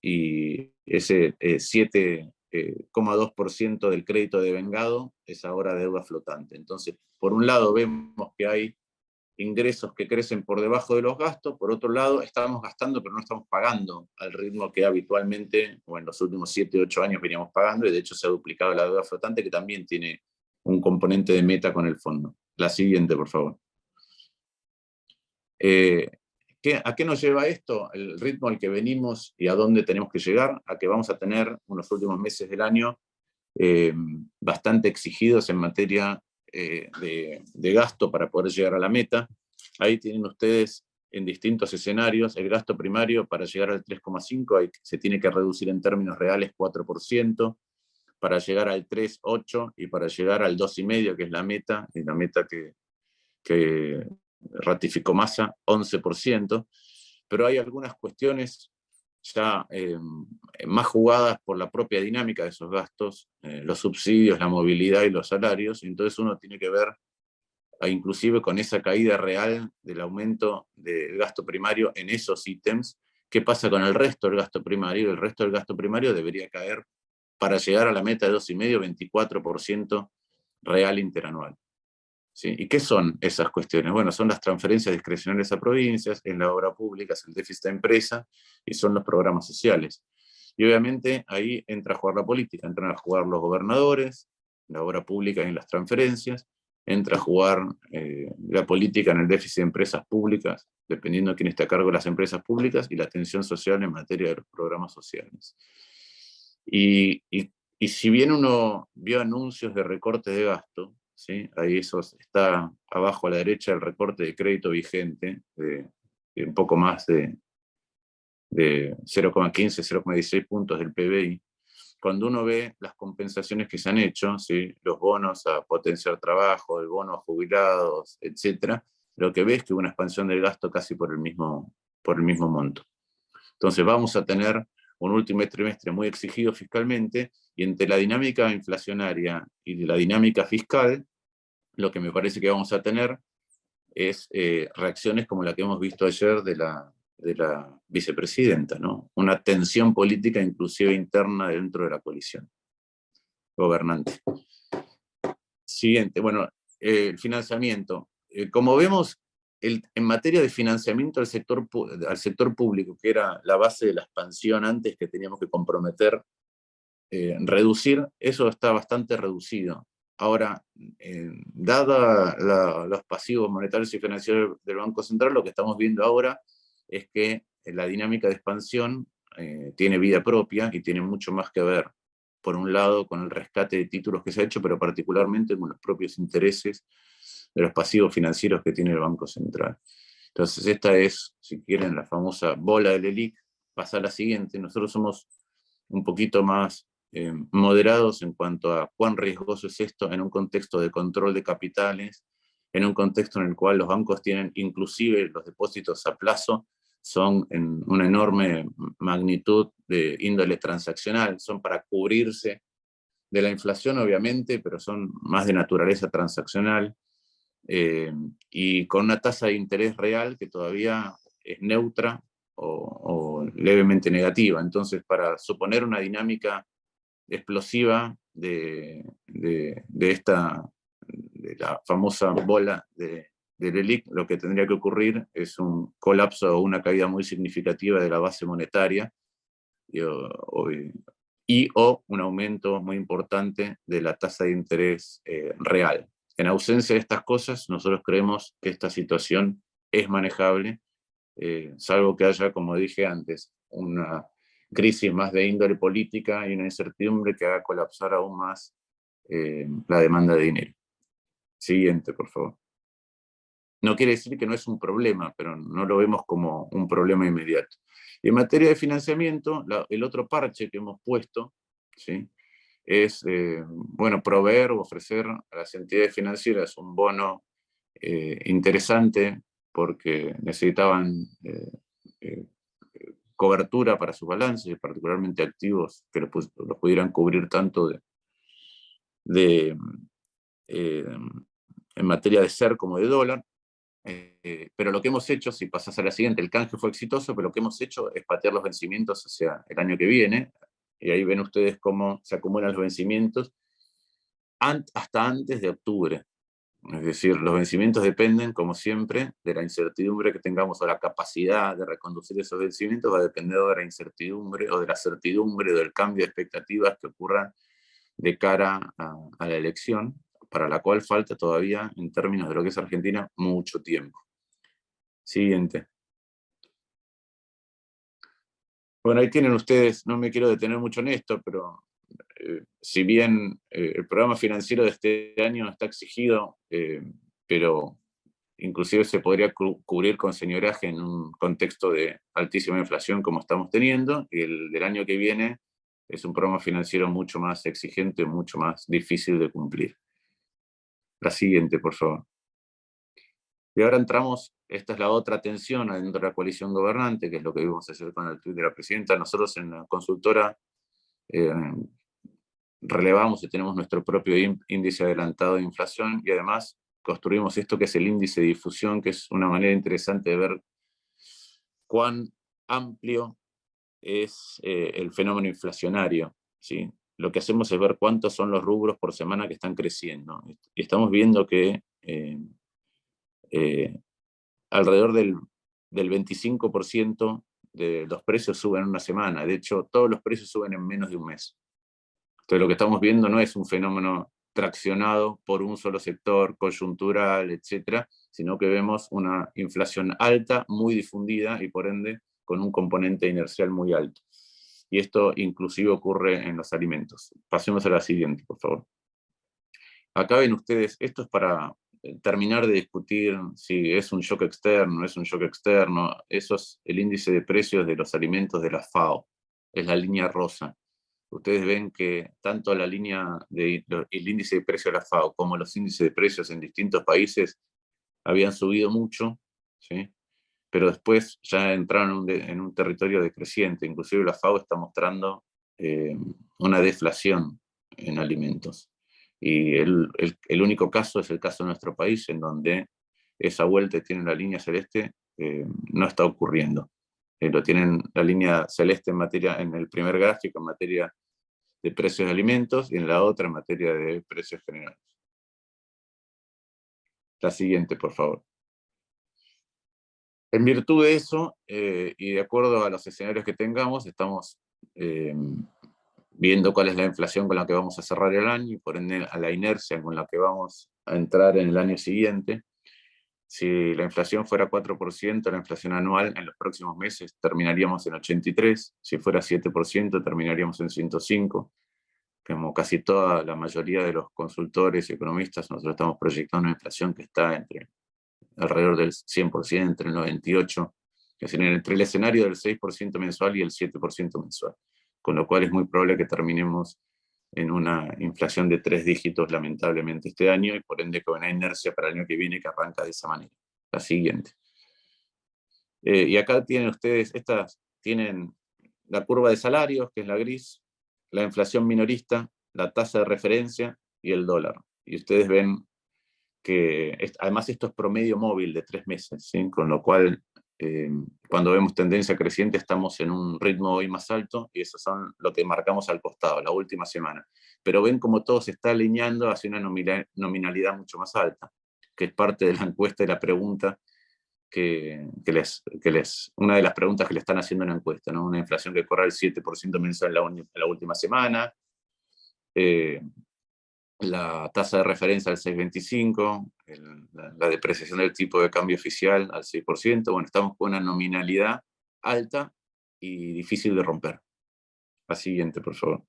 Speaker 2: y ese 7,2% del crédito devengado es ahora deuda flotante. Entonces, por un lado vemos que hay ingresos que crecen por debajo de los gastos, por otro lado estamos gastando pero no estamos pagando al ritmo que habitualmente, o en los últimos 7 u 8 años veníamos pagando, y de hecho se ha duplicado la deuda flotante, que también tiene un componente de meta con el fondo. La siguiente, por favor. ¿A qué nos lleva esto? El ritmo al que venimos y a dónde tenemos que llegar, a que vamos a tener unos últimos meses del año bastante exigidos en materia de gasto para poder llegar a la meta. Ahí tienen ustedes en distintos escenarios el gasto primario para llegar al 3,5 se tiene que reducir en términos reales 4%, para llegar al 3,8 y para llegar al 2,5, que es la meta, y la meta que ratificó Massa, 11%, pero hay algunas cuestiones ya más jugadas por la propia dinámica de esos gastos, los subsidios, la movilidad y los salarios, y entonces uno tiene que ver, inclusive con esa caída real del aumento del gasto primario en esos ítems, qué pasa con el resto del gasto primario. El resto del gasto primario debería caer para llegar a la meta de 2,5, 24% real interanual. ¿Sí? ¿Y qué son esas cuestiones? Bueno, son las transferencias discrecionales a provincias, en la obra pública es el déficit de empresa y son los programas sociales. Y obviamente ahí entra a jugar la política, entran a jugar los gobernadores, la obra pública y en las transferencias, entra a jugar la política en el déficit de empresas públicas, dependiendo de quién esté a cargo de las empresas públicas, y la atención social en materia de los programas sociales. Y si bien uno vio anuncios de recortes de gasto, ¿sí? Ahí eso está abajo a la derecha el recorte de crédito vigente, de un poco más de 0,15, 0,16 puntos del PBI. Cuando uno ve las compensaciones que se han hecho, ¿sí? Los bonos a potenciar trabajo, el bono a jubilados, etc., lo que ve es que hubo una expansión del gasto casi por el mismo monto. Entonces vamos a tener un último trimestre muy exigido fiscalmente, y entre la dinámica inflacionaria y la dinámica fiscal, lo que me parece que vamos a tener es reacciones como la que hemos visto ayer de la vicepresidenta, ¿no? Una tensión política inclusive interna dentro de la coalición gobernante. Siguiente, bueno, el financiamiento. Como vemos, en materia de financiamiento al sector público, que era la base de la expansión antes que teníamos que comprometer, reducir, eso está bastante reducido. Ahora, dada los pasivos monetarios y financieros del Banco Central, lo que estamos viendo ahora es que la dinámica de expansión tiene vida propia y tiene mucho más que ver, por un lado, con el rescate de títulos que se ha hecho, pero particularmente con los propios intereses de los pasivos financieros que tiene el Banco Central. Entonces, esta es, si quieren, la famosa bola del ELIC. Pasa a la siguiente. Nosotros somos un poquito más moderados en cuanto a cuán riesgoso es esto en un contexto de control de capitales, en un contexto en el cual los bancos tienen inclusive los depósitos a plazo, son en una enorme magnitud de índole transaccional, son para cubrirse de la inflación obviamente, pero son más de naturaleza transaccional, y con una tasa de interés real que todavía es neutra o levemente negativa. Entonces, para suponer una dinámica explosiva de la famosa bola del ELIC, lo que tendría que ocurrir es un colapso o una caída muy significativa de la base monetaria o un aumento muy importante de la tasa de interés real. En ausencia de estas cosas, nosotros creemos que esta situación es manejable, salvo que haya, como dije antes, una crisis más de índole política y una incertidumbre que haga colapsar aún más la demanda de dinero. Siguiente, por favor. No quiere decir que no es un problema, pero no lo vemos como un problema inmediato. Y en materia de financiamiento, el otro parche que hemos puesto, ¿sí?, es bueno, proveer o ofrecer a las entidades financieras un bono interesante porque necesitaban cobertura para sus balances, particularmente activos que los pudieran cubrir tanto en materia de SER como de dólar. Pero lo que hemos hecho, si pasas a la siguiente, el canje fue exitoso, pero lo que hemos hecho es patear los vencimientos hacia el año que viene, y ahí ven ustedes cómo se acumulan los vencimientos hasta antes de octubre. Es decir, los vencimientos dependen, como siempre, de la incertidumbre que tengamos, o la capacidad de reconducir esos vencimientos va a depender de la incertidumbre o de la certidumbre o del cambio de expectativas que ocurran de cara a la elección, para la cual falta todavía, en términos de lo que es Argentina, mucho tiempo. Siguiente. Bueno, ahí tienen ustedes, no me quiero detener mucho en esto, pero si bien el programa financiero de este año está exigido, pero inclusive se podría cubrir con señoraje en un contexto de altísima inflación como estamos teniendo, y el del año que viene es un programa financiero mucho más exigente, mucho más difícil de cumplir. La siguiente, por favor. Y ahora entramos, esta es la otra tensión dentro de la coalición gobernante, que es lo que vimos ayer con el tuit de la presidenta. Nosotros en la consultora relevamos y tenemos nuestro propio índice adelantado de inflación, y además construimos esto que es el índice de difusión, que es una manera interesante de ver cuán amplio es el fenómeno inflacionario, ¿sí? Lo que hacemos es ver cuántos son los rubros por semana que están creciendo. Y estamos viendo que alrededor del 25% de los precios suben en una semana. De hecho, todos los precios suben en menos de un mes. Entonces, lo que estamos viendo no es un fenómeno traccionado por un solo sector, coyuntural, etcétera, sino que vemos una inflación alta, muy difundida y por ende con un componente inercial muy alto. Y esto inclusive ocurre en los alimentos. Pasemos a la siguiente, por favor. Acá ven ustedes, esto es para terminar de discutir si es un shock externo, no es un shock externo. Eso es el índice de precios de los alimentos de la FAO, es la línea rosa. Ustedes ven que tanto la línea el índice de precios de la FAO como los índices de precios en distintos países habían subido mucho, ¿sí? Pero después ya entraron en un territorio decreciente. Inclusive la FAO está mostrando una deflación en alimentos. Y el único caso es el caso de nuestro país, en donde esa vuelta tiene la línea celeste, no está ocurriendo. Lo tienen la línea celeste en el primer gráfico en materia de precios de alimentos y en la otra en materia de precios generales. La siguiente, por favor. En virtud de eso, y de acuerdo a los escenarios que tengamos, estamos viendo cuál es la inflación con la que vamos a cerrar el año y por ende a la inercia con la que vamos a entrar en el año siguiente. Si la inflación fuera 4%, la inflación anual en los próximos meses terminaríamos en 83, si fuera 7% terminaríamos en 105, como casi toda la mayoría de los consultores y economistas, nosotros estamos proyectando una inflación que está alrededor del 100%, entre el 98%, que sería entre el escenario del 6% mensual y el 7% mensual, con lo cual es muy probable que terminemos en una inflación de 3 dígitos, lamentablemente, este año, y por ende con una inercia para el año que viene que arranca de esa manera. La siguiente. Y acá tienen ustedes, tienen la curva de salarios, que es la gris, la inflación minorista, la tasa de referencia y el dólar. Y ustedes ven que, además esto es promedio móvil de 3 meses, ¿sí? Con lo cual, cuando vemos tendencia creciente, estamos en un ritmo hoy más alto, y eso son lo que marcamos al costado, la última semana. Pero ven como todo se está alineando hacia una nominalidad mucho más alta, que es parte de la encuesta y la pregunta una de las preguntas que le están haciendo en la encuesta, ¿no? Una inflación que corre el 7% mensual en la última semana, la tasa de referencia al 6,25, la depreciación del tipo de cambio oficial al 6%. Bueno, estamos con una nominalidad alta y difícil de romper. La siguiente, por favor.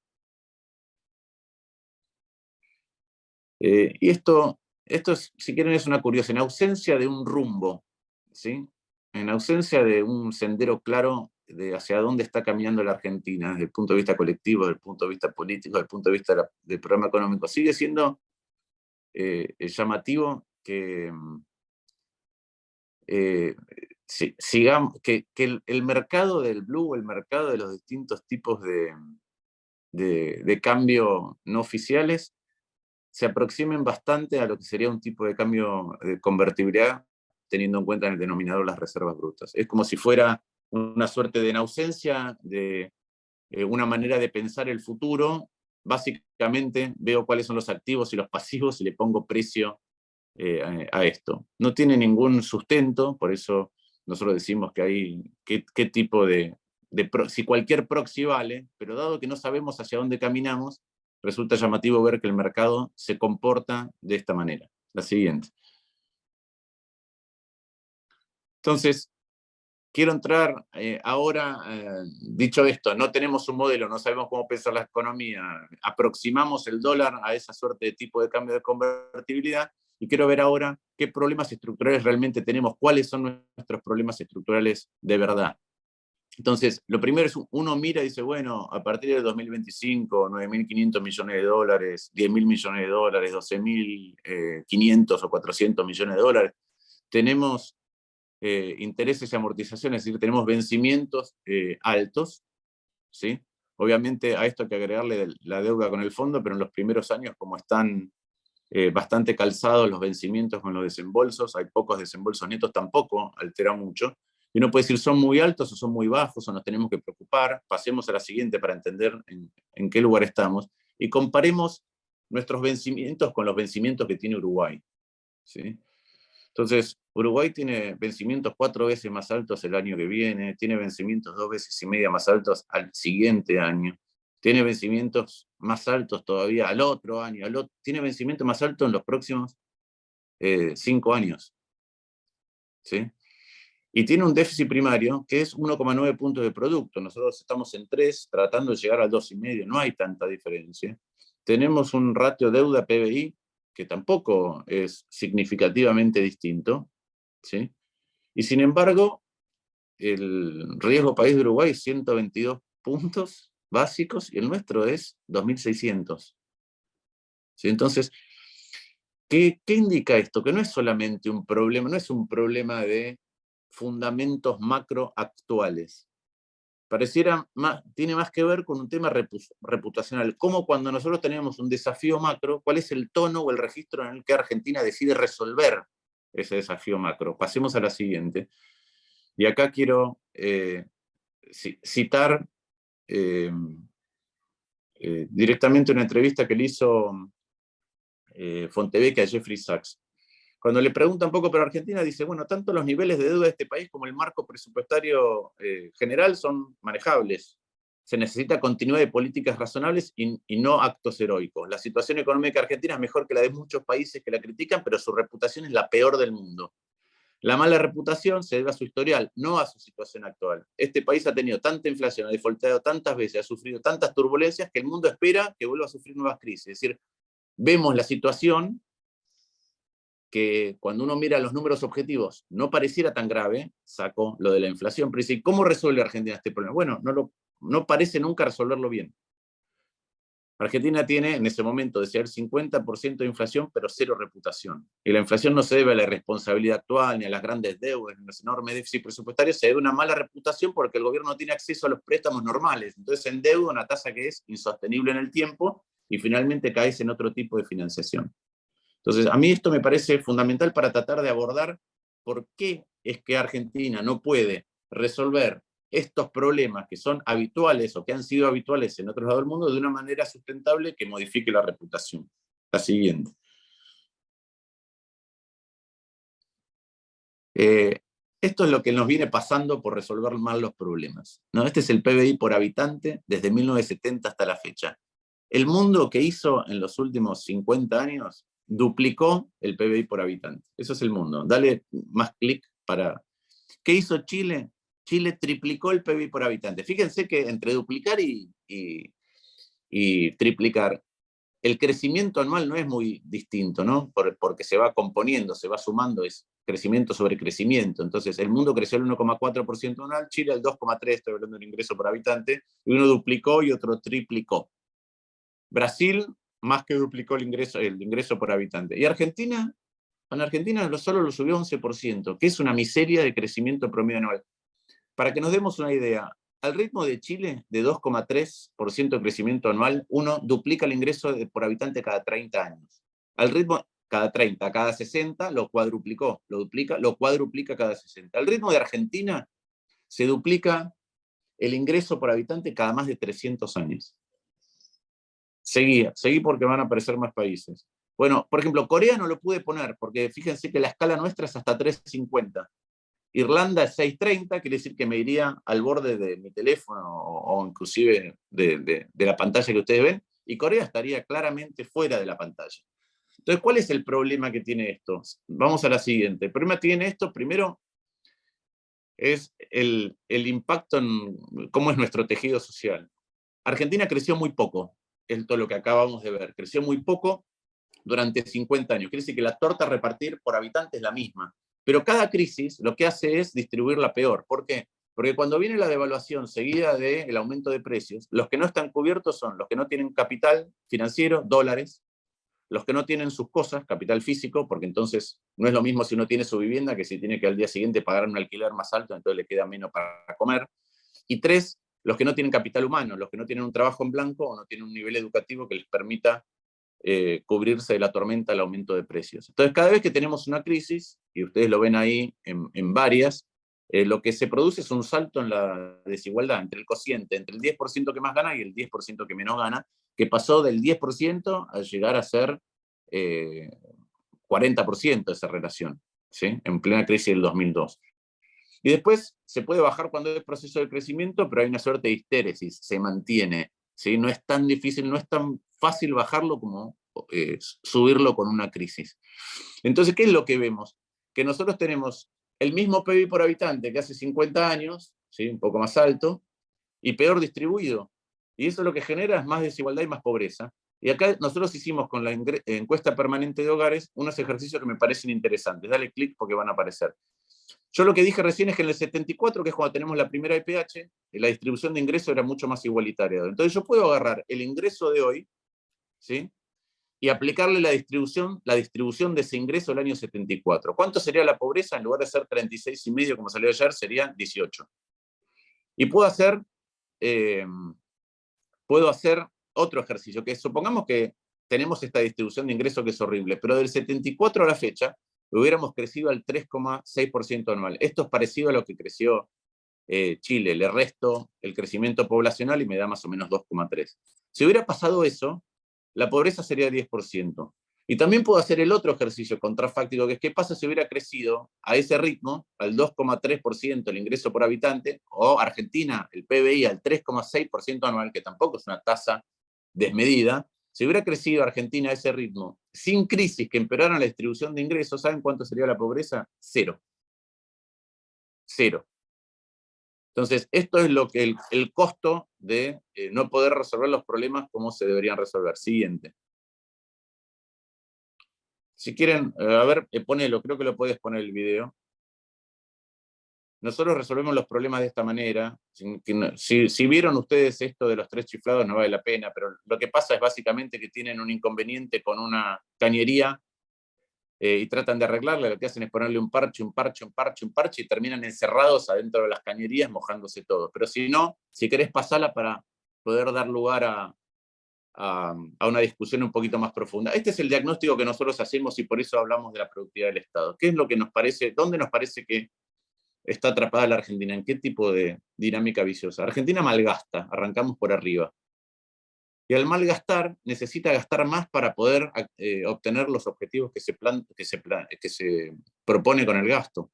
Speaker 2: Y esto es, si quieren, es una curiosidad. En ausencia de un rumbo, ¿sí? En ausencia de un sendero claro de hacia dónde está caminando la Argentina, desde el punto de vista colectivo, desde el punto de vista político, desde el punto de vista del programa económico, sigue siendo llamativo que, sigamos, que el mercado del blue, el mercado de los distintos tipos de cambio no oficiales, se aproximen bastante a lo que sería un tipo de cambio de convertibilidad, teniendo en cuenta en el denominador las reservas brutas. Es como si fuera una suerte de en ausencia de una manera de pensar el futuro. Básicamente veo cuáles son los activos y los pasivos y le pongo precio a esto. No tiene ningún sustento, por eso nosotros decimos que hay qué tipo si cualquier proxy vale, pero dado que no sabemos hacia dónde caminamos, resulta llamativo ver que el mercado se comporta de esta manera. La siguiente. Entonces, quiero entrar ahora, dicho esto, no tenemos un modelo, no sabemos cómo pensar la economía, aproximamos el dólar a esa suerte de tipo de cambio de convertibilidad, y quiero ver ahora qué problemas estructurales realmente tenemos, cuáles son nuestros problemas estructurales de verdad. Entonces, lo primero es, uno mira y dice, bueno, a partir del 2025, 9.500 millones de dólares, 10.000 millones de dólares, 12.500 o 400 millones de dólares, tenemos intereses y amortizaciones, es decir, tenemos vencimientos altos, ¿sí? Obviamente a esto hay que agregarle la deuda con el fondo, pero en los primeros años, como están bastante calzados los vencimientos con los desembolsos, hay pocos desembolsos netos, tampoco altera mucho, y uno puede decir, son muy altos o son muy bajos, o nos tenemos que preocupar. Pasemos a la siguiente para entender en qué lugar estamos, y comparemos nuestros vencimientos con los vencimientos que tiene Uruguay, ¿sí? Entonces, Uruguay tiene vencimientos 4 veces más altos el año que viene, tiene vencimientos 2 veces y media más altos al siguiente año, tiene vencimientos más altos todavía al otro año, tiene vencimientos más altos en los próximos 5 años, ¿sí? Y tiene un déficit primario que es 1,9 puntos de producto. Nosotros estamos en 3, tratando de llegar al 2,5, no hay tanta diferencia. Tenemos un ratio deuda-PBI que tampoco es significativamente distinto, ¿sí? Y sin embargo, el riesgo país de Uruguay es 122 puntos básicos y el nuestro es 2.600. ¿Sí? Entonces, ¿qué indica esto? Que no es solamente un problema, no es un problema de fundamentos macro actuales. Pareciera tiene más que ver con un tema reputacional. Como cuando nosotros tenemos un desafío macro, ¿cuál es el tono o el registro en el que Argentina decide resolver ese desafío macro? Pasemos a la siguiente. Y acá quiero citar directamente una entrevista que le hizo Fontevecchia a Jeffrey Sachs. Cuando le pregunta un poco por Argentina, dice, bueno, tanto los niveles de deuda de este país como el marco presupuestario general son manejables. Se necesita continuidad de políticas razonables y no actos heroicos. La situación económica argentina es mejor que la de muchos países que la critican, pero su reputación es la peor del mundo. La mala reputación se debe a su historial, no a su situación actual. Este país ha tenido tanta inflación, ha defaultado tantas veces, ha sufrido tantas turbulencias que el mundo espera que vuelva a sufrir nuevas crisis. Es decir, vemos la situación que cuando uno mira los números objetivos no pareciera tan grave, saco lo de la inflación, pero dice, ¿cómo resuelve Argentina este problema? Bueno, no parece nunca resolverlo bien. Argentina tiene en ese momento de ser 50% de inflación, pero cero reputación. Y la inflación no se debe a la irresponsabilidad actual, ni a las grandes deudas, ni a los enormes déficits presupuestarios, se debe a una mala reputación porque el gobierno no tiene acceso a los préstamos normales. Entonces endeuda una tasa que es insostenible en el tiempo y finalmente caes en otro tipo de financiación. Entonces, a mí esto me parece fundamental para tratar de abordar por qué es que Argentina no puede resolver estos problemas que son habituales o que han sido habituales en otros lados del mundo de una manera sustentable que modifique la reputación. La siguiente. Esto es lo que nos viene pasando por resolver mal los problemas, ¿no? Este es el PBI por habitante desde 1970 hasta la fecha. El mundo que hizo en los últimos 50 años duplicó el PBI por habitante. Eso es el mundo. Dale más clic para... ¿Qué hizo Chile? Chile triplicó el PBI por habitante. Fíjense que entre duplicar y triplicar, el crecimiento anual no es muy distinto, ¿no? Porque se va componiendo, se va sumando, es crecimiento sobre crecimiento. Entonces, el mundo creció el 1,4% anual, Chile el 2,3%, estoy hablando del ingreso por habitante, y uno duplicó y otro triplicó. Brasil más que duplicó el ingreso por habitante. Y Argentina, en Argentina solo lo subió 11%, que es una miseria de crecimiento promedio anual. Para que nos demos una idea, al ritmo de Chile, de 2,3% de crecimiento anual, uno duplica el ingreso por habitante cada 30 años. Al ritmo cada 30, cada 60 lo cuadruplicó, lo cuadruplica cada 60. Al ritmo de Argentina se duplica el ingreso por habitante cada más de 300 años. Seguí porque van a aparecer más países. Bueno, por ejemplo, Corea no lo pude poner, porque fíjense que la escala nuestra es hasta 350. Irlanda es 630, quiere decir que me iría al borde de mi teléfono o inclusive de la pantalla que ustedes ven, y Corea estaría claramente fuera de la pantalla. Entonces, ¿cuál es el problema que tiene esto? Vamos a la siguiente. El problema que tiene esto, primero, es el impacto en cómo es nuestro tejido social. Argentina creció muy poco, es todo lo que acabamos de ver, creció muy poco durante 50 años. Quiere decir que la torta a repartir por habitante es la misma. Pero cada crisis lo que hace es distribuirla peor. ¿Por qué? Porque cuando viene la devaluación seguida del aumento de precios, los que no están cubiertos son los que no tienen capital financiero, dólares, los que no tienen sus cosas, capital físico, porque entonces no es lo mismo si uno tiene su vivienda que si tiene que al día siguiente pagar un alquiler más alto, entonces le queda menos para comer. Y tres, los que no tienen capital humano, los que no tienen un trabajo en blanco o no tienen un nivel educativo que les permita cubrirse de la tormenta del aumento de precios. Entonces, cada vez que tenemos una crisis, y ustedes lo ven ahí en varias, lo que se produce es un salto en la desigualdad entre el cociente, entre el 10% que más gana y el 10% que menos gana, que pasó del 10% a llegar a ser 40% esa relación, ¿sí? En plena crisis del 2002. Y después se puede bajar cuando hay proceso de crecimiento, pero hay una suerte de histéresis, se mantiene, ¿sí? No es tan difícil, no es tan fácil bajarlo como subirlo con una crisis. Entonces, ¿qué es lo que vemos? Que nosotros tenemos el mismo PIB por habitante que hace 50 años, ¿sí? Un poco más alto, y peor distribuido. Y eso lo que genera es más desigualdad y más pobreza. Y acá nosotros hicimos con la encuesta permanente de hogares unos ejercicios que me parecen interesantes. Dale clic porque van a aparecer. Yo lo que dije recién es que en el 74, que es cuando tenemos la primera IPH, la distribución de ingresos era mucho más igualitaria. Entonces yo puedo agarrar el ingreso de hoy, ¿sí? Y aplicarle la distribución de ese ingreso del año 74. ¿Cuánto sería la pobreza? En lugar de ser 36,5 como salió ayer, sería 18. Y eh, puedo hacer otro ejercicio, que supongamos que tenemos esta distribución de ingresos que es horrible, pero del 74 a la fecha hubiéramos crecido al 3,6% anual. Esto es parecido a lo que creció Chile, le resto el crecimiento poblacional y me da más o menos 2,3. Si hubiera pasado eso, la pobreza sería 10%. Y también puedo hacer el otro ejercicio contrafáctico, que es qué pasa si hubiera crecido a ese ritmo, al 2,3% el ingreso por habitante, o Argentina, el PBI al 3,6% anual, que tampoco es una tasa desmedida. Si hubiera crecido Argentina a ese ritmo, sin crisis que empeorara la distribución de ingresos, ¿saben cuánto sería la pobreza? Cero. Cero. Entonces, esto es lo que el costo de no poder resolver los problemas como se deberían resolver. Siguiente. Si quieren, a ver, ponelo, creo que lo puedes poner el video. Nosotros resolvemos los problemas de esta manera. Si vieron ustedes esto de los 3 chiflados, no vale la pena, pero lo que pasa es básicamente que tienen un inconveniente con una cañería y tratan de arreglarla. Lo que hacen es ponerle un parche, un parche, un parche, un parche y terminan encerrados adentro de las cañerías mojándose todos. Pero si no, si querés pasarla para poder dar lugar a una discusión un poquito más profunda. Este es el diagnóstico que nosotros hacemos y por eso hablamos de la productividad del Estado. ¿Qué es lo que nos parece, dónde nos parece que está atrapada la Argentina? ¿En qué tipo de dinámica viciosa? Argentina malgasta, arrancamos por arriba. Y al malgastar, necesita gastar más para poder obtener los objetivos que se propone con el gasto.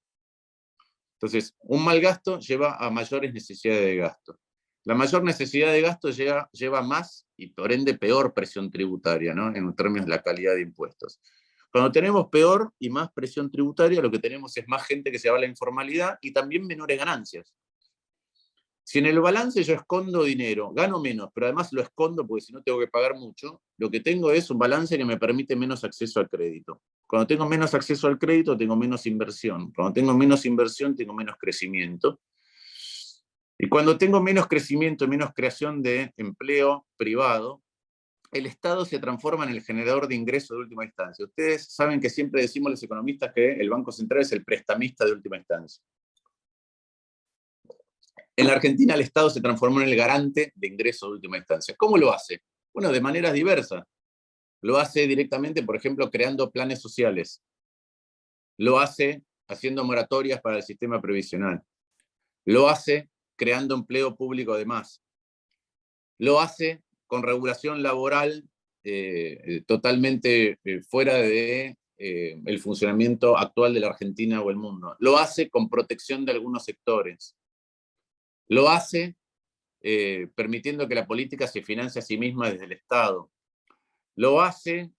Speaker 2: Entonces, un mal gasto lleva a mayores necesidades de gasto. La mayor necesidad de gasto lleva más y por ende peor presión tributaria, ¿no? En términos de la calidad de impuestos. Cuando tenemos peor y más presión tributaria, lo que tenemos es más gente que se va a la informalidad y también menores ganancias. Si en el balance yo escondo dinero, gano menos, pero además lo escondo porque si no tengo que pagar mucho, lo que tengo es un balance que me permite menos acceso al crédito. Cuando tengo menos acceso al crédito, tengo menos inversión. Cuando tengo menos inversión, tengo menos crecimiento. Y cuando tengo menos crecimiento, menos creación de empleo privado, el Estado se transforma en el generador de ingresos de última instancia. Ustedes saben que siempre decimos los economistas que el Banco Central es el prestamista de última instancia. En la Argentina el Estado se transformó en el garante de ingresos de última instancia. ¿Cómo lo hace? Bueno, de maneras diversas. Lo hace directamente, por ejemplo, creando planes sociales. Lo hace haciendo moratorias para el sistema previsional. Lo hace creando empleo público además. Lo hace con regulación laboral totalmente fuera de el funcionamiento actual de la Argentina o el mundo. Lo hace con protección de algunos sectores. Lo hace permitiendo que la política se financie a sí misma desde el Estado. Lo hace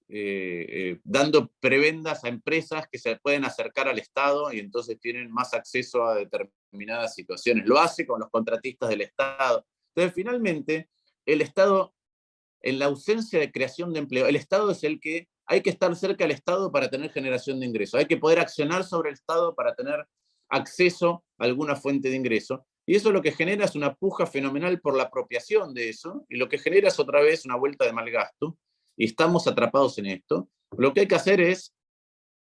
Speaker 2: dando prebendas a empresas que se pueden acercar al Estado y entonces tienen más acceso a determinadas situaciones. Lo hace con los contratistas del Estado. Entonces, finalmente, el Estado, en la ausencia de creación de empleo, el Estado es el que hay que estar cerca del Estado para tener generación de ingresos. Hay que poder accionar sobre el Estado para tener acceso a alguna fuente de ingreso. Y eso lo que genera es una puja fenomenal por la apropiación de eso, y lo que genera es otra vez una vuelta de mal gasto, y estamos atrapados en esto. Lo que hay que hacer es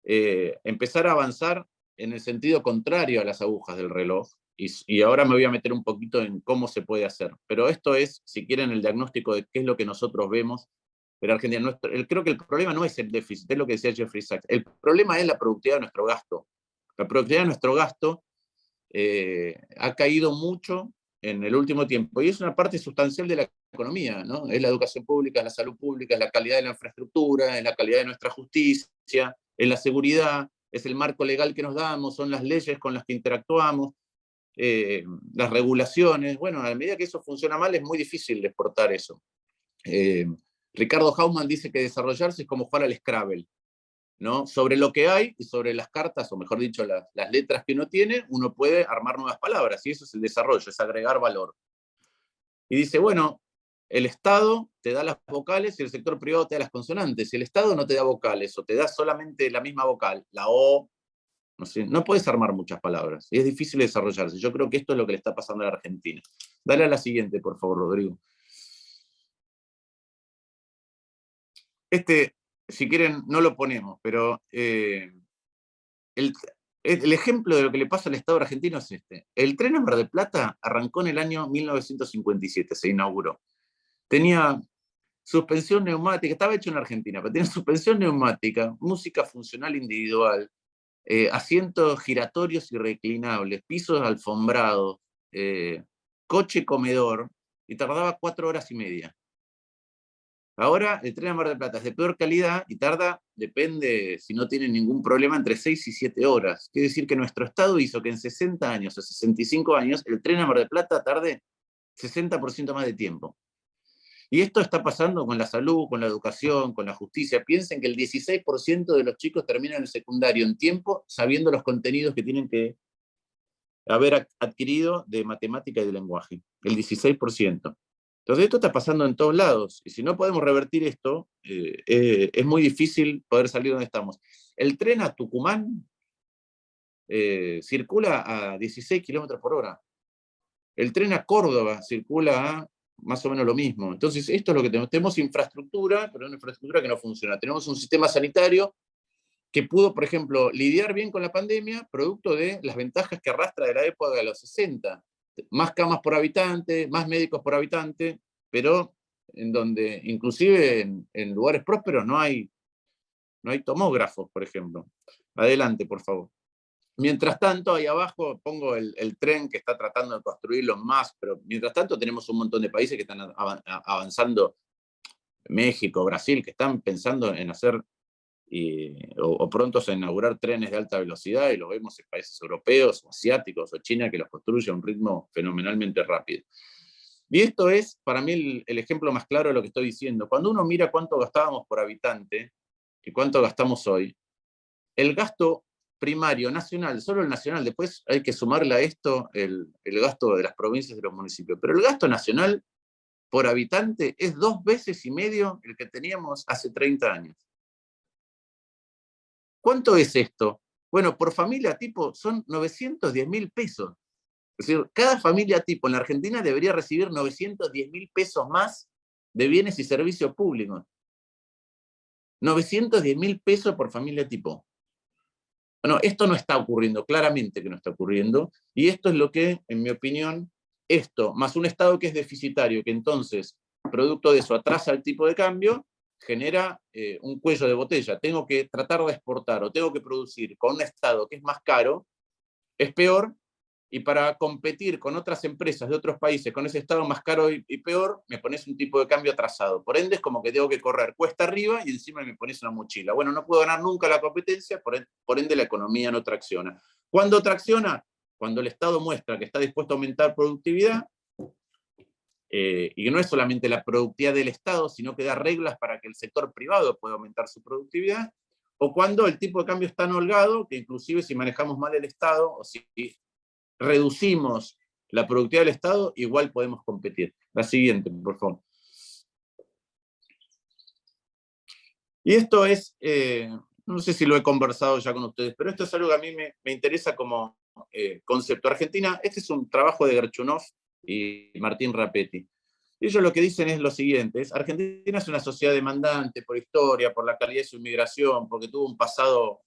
Speaker 2: empezar a avanzar en el sentido contrario a las agujas del reloj, y ahora me voy a meter un poquito en cómo se puede hacer. Pero esto es, si quieren, el diagnóstico de qué es lo que nosotros vemos en Argentina. Creo que el problema no es el déficit, es lo que decía Jeffrey Sachs. El problema es la productividad de nuestro gasto. La productividad de nuestro gasto ha caído mucho en el último tiempo, y es una parte sustancial de la economía, ¿no? Es la educación pública, es la salud pública, es la calidad de la infraestructura, es la calidad de nuestra justicia, es la seguridad, es el marco legal que nos damos, son las leyes con las que interactuamos, las regulaciones. Bueno, a medida que eso funciona mal, es muy difícil de exportar eso. Ricardo Hausmann dice que desarrollarse es como jugar al Scrabble, ¿no? Sobre lo que hay y sobre las cartas, o mejor dicho, las letras que uno tiene, uno puede armar nuevas palabras, y eso es el desarrollo, es agregar valor. Y dice, bueno, el Estado te da las vocales y el sector privado te da las consonantes. Si el Estado no te da vocales o te da solamente la misma vocal, la O, no sé, no puedes armar muchas palabras y es difícil desarrollarse. Yo creo que esto es lo que le está pasando a la Argentina. Dale a la siguiente, por favor, Rodrigo. Si quieren, no lo ponemos, pero el ejemplo de lo que le pasa al Estado argentino es este. El tren a Mar del Plata arrancó en el año 1957, se inauguró. Tenía suspensión neumática, estaba hecho en Argentina, pero tenía suspensión neumática, música funcional individual, asientos giratorios y reclinables, pisos alfombrados, coche comedor, y tardaba 4 horas y media. Ahora el tren a Mar del Plata es de peor calidad y tarda, depende si no tiene ningún problema, entre 6 y 7 horas. Quiere decir que nuestro Estado hizo que en 60 años o 65 años el tren a Mar del Plata tarde 60% más de tiempo. Y esto está pasando con la salud, con la educación, con la justicia. Piensen que el 16% de los chicos terminan el secundario en tiempo, sabiendo los contenidos que tienen que haber adquirido de matemática y de lenguaje. El 16%. Entonces esto está pasando en todos lados, y si no podemos revertir esto, es muy difícil poder salir donde estamos. El tren a Tucumán circula a 16 kilómetros por hora. El tren a Córdoba circula a más o menos lo mismo. Entonces esto es lo que tenemos. Tenemos infraestructura, pero una infraestructura que no funciona. Tenemos un sistema sanitario que pudo, por ejemplo, lidiar bien con la pandemia, producto de las ventajas que arrastra de la época de los 60. Más camas por habitante, más médicos por habitante, pero en donde inclusive en lugares prósperos no hay tomógrafos, por ejemplo. Adelante, por favor. Mientras tanto, ahí abajo pongo el tren que está tratando de construirlo más, pero mientras tanto tenemos un montón de países que están avanzando, México, Brasil, que están pensando en hacer o prontos a inaugurar trenes de alta velocidad, y lo vemos en países europeos o asiáticos o China, que los construye a un ritmo fenomenalmente rápido. Y esto es para mí el ejemplo más claro de lo que estoy diciendo. Cuando uno mira cuánto gastábamos por habitante y cuánto gastamos hoy, el gasto primario nacional, solo el nacional, después hay que sumarle a esto el gasto de las provincias y de los municipios, pero el gasto nacional por habitante es 2,5 veces el que teníamos hace 30 años. ¿Cuánto es esto? Bueno, por familia tipo son 910.000 pesos. Es decir, cada familia tipo en la Argentina debería recibir 910.000 pesos más de bienes y servicios públicos. 910.000 pesos por familia tipo. Bueno, esto no está ocurriendo, claramente que no está ocurriendo, y esto es lo que, en mi opinión, esto, más un Estado que es deficitario, que entonces, producto de eso, atrasa el tipo de cambio, genera un cuello de botella. Tengo que tratar de exportar o tengo que producir con un Estado que es más caro, es peor, y para competir con otras empresas de otros países con ese Estado más caro y peor, me pones un tipo de cambio atrasado. Por ende, es como que tengo que correr cuesta arriba y encima me pones una mochila. Bueno, no puedo ganar nunca la competencia, por ende la economía no tracciona. ¿Cuándo tracciona? Cuando el Estado muestra que está dispuesto a aumentar productividad, y que no es solamente la productividad del Estado, sino que da reglas para que el sector privado pueda aumentar su productividad, o cuando el tipo de cambio es tan holgado que inclusive si manejamos mal el Estado, o si reducimos la productividad del Estado, igual podemos competir. La siguiente, por favor. Y esto es, no sé si lo he conversado ya con ustedes, pero esto es algo que a mí me interesa como concepto. Argentina, este es un trabajo de Gerchunov y Martín Rapetti. Ellos lo que dicen es lo siguiente: Argentina es una sociedad demandante por historia, por la calidad de su inmigración, porque tuvo un pasado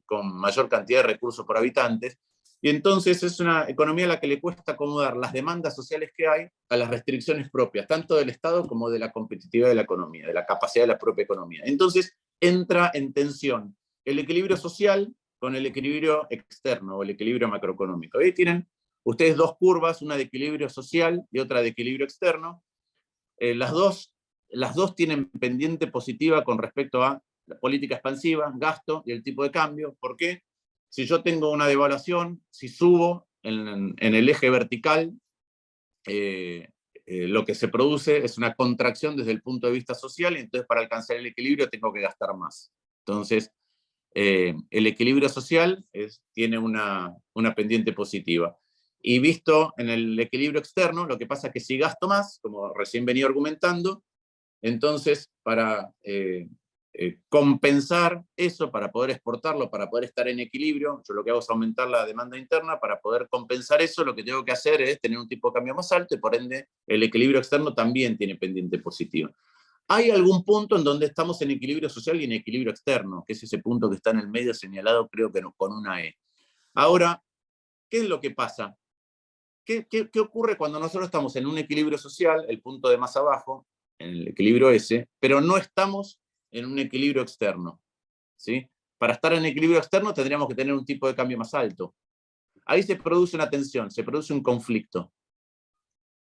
Speaker 2: con mayor cantidad de recursos por habitantes, y entonces es una economía a la que le cuesta acomodar las demandas sociales que hay a las restricciones propias, tanto del Estado como de la competitividad de la economía, de la capacidad de la propia economía. Entonces entra en tensión el equilibrio social con el equilibrio externo o el equilibrio macroeconómico. Ahí tienen ustedes dos curvas, una de equilibrio social y otra de equilibrio externo. Las dos tienen pendiente positiva con respecto a la política expansiva, gasto y el tipo de cambio. ¿Por qué? Si yo tengo una devaluación, si subo en el eje vertical, lo que se produce es una contracción desde el punto de vista social, y entonces para alcanzar el equilibrio tengo que gastar más. Entonces, el equilibrio social tiene una pendiente positiva. Y visto en el equilibrio externo, lo que pasa es que si gasto más, como recién venía argumentando, entonces para compensar eso, para poder exportarlo, para poder estar en equilibrio, yo lo que hago es aumentar la demanda interna. Para poder compensar eso, lo que tengo que hacer es tener un tipo de cambio más alto, y por ende el equilibrio externo también tiene pendiente positiva. Hay algún punto en donde estamos en equilibrio social y en equilibrio externo, que es ese punto que está en el medio señalado, creo que con una E. Ahora, ¿qué es lo que pasa? ¿Qué ocurre cuando nosotros estamos en un equilibrio social, el punto de más abajo, en el equilibrio S, pero no estamos en un equilibrio externo? ¿Sí? Para estar en equilibrio externo tendríamos que tener un tipo de cambio más alto. Ahí se produce una tensión, se produce un conflicto.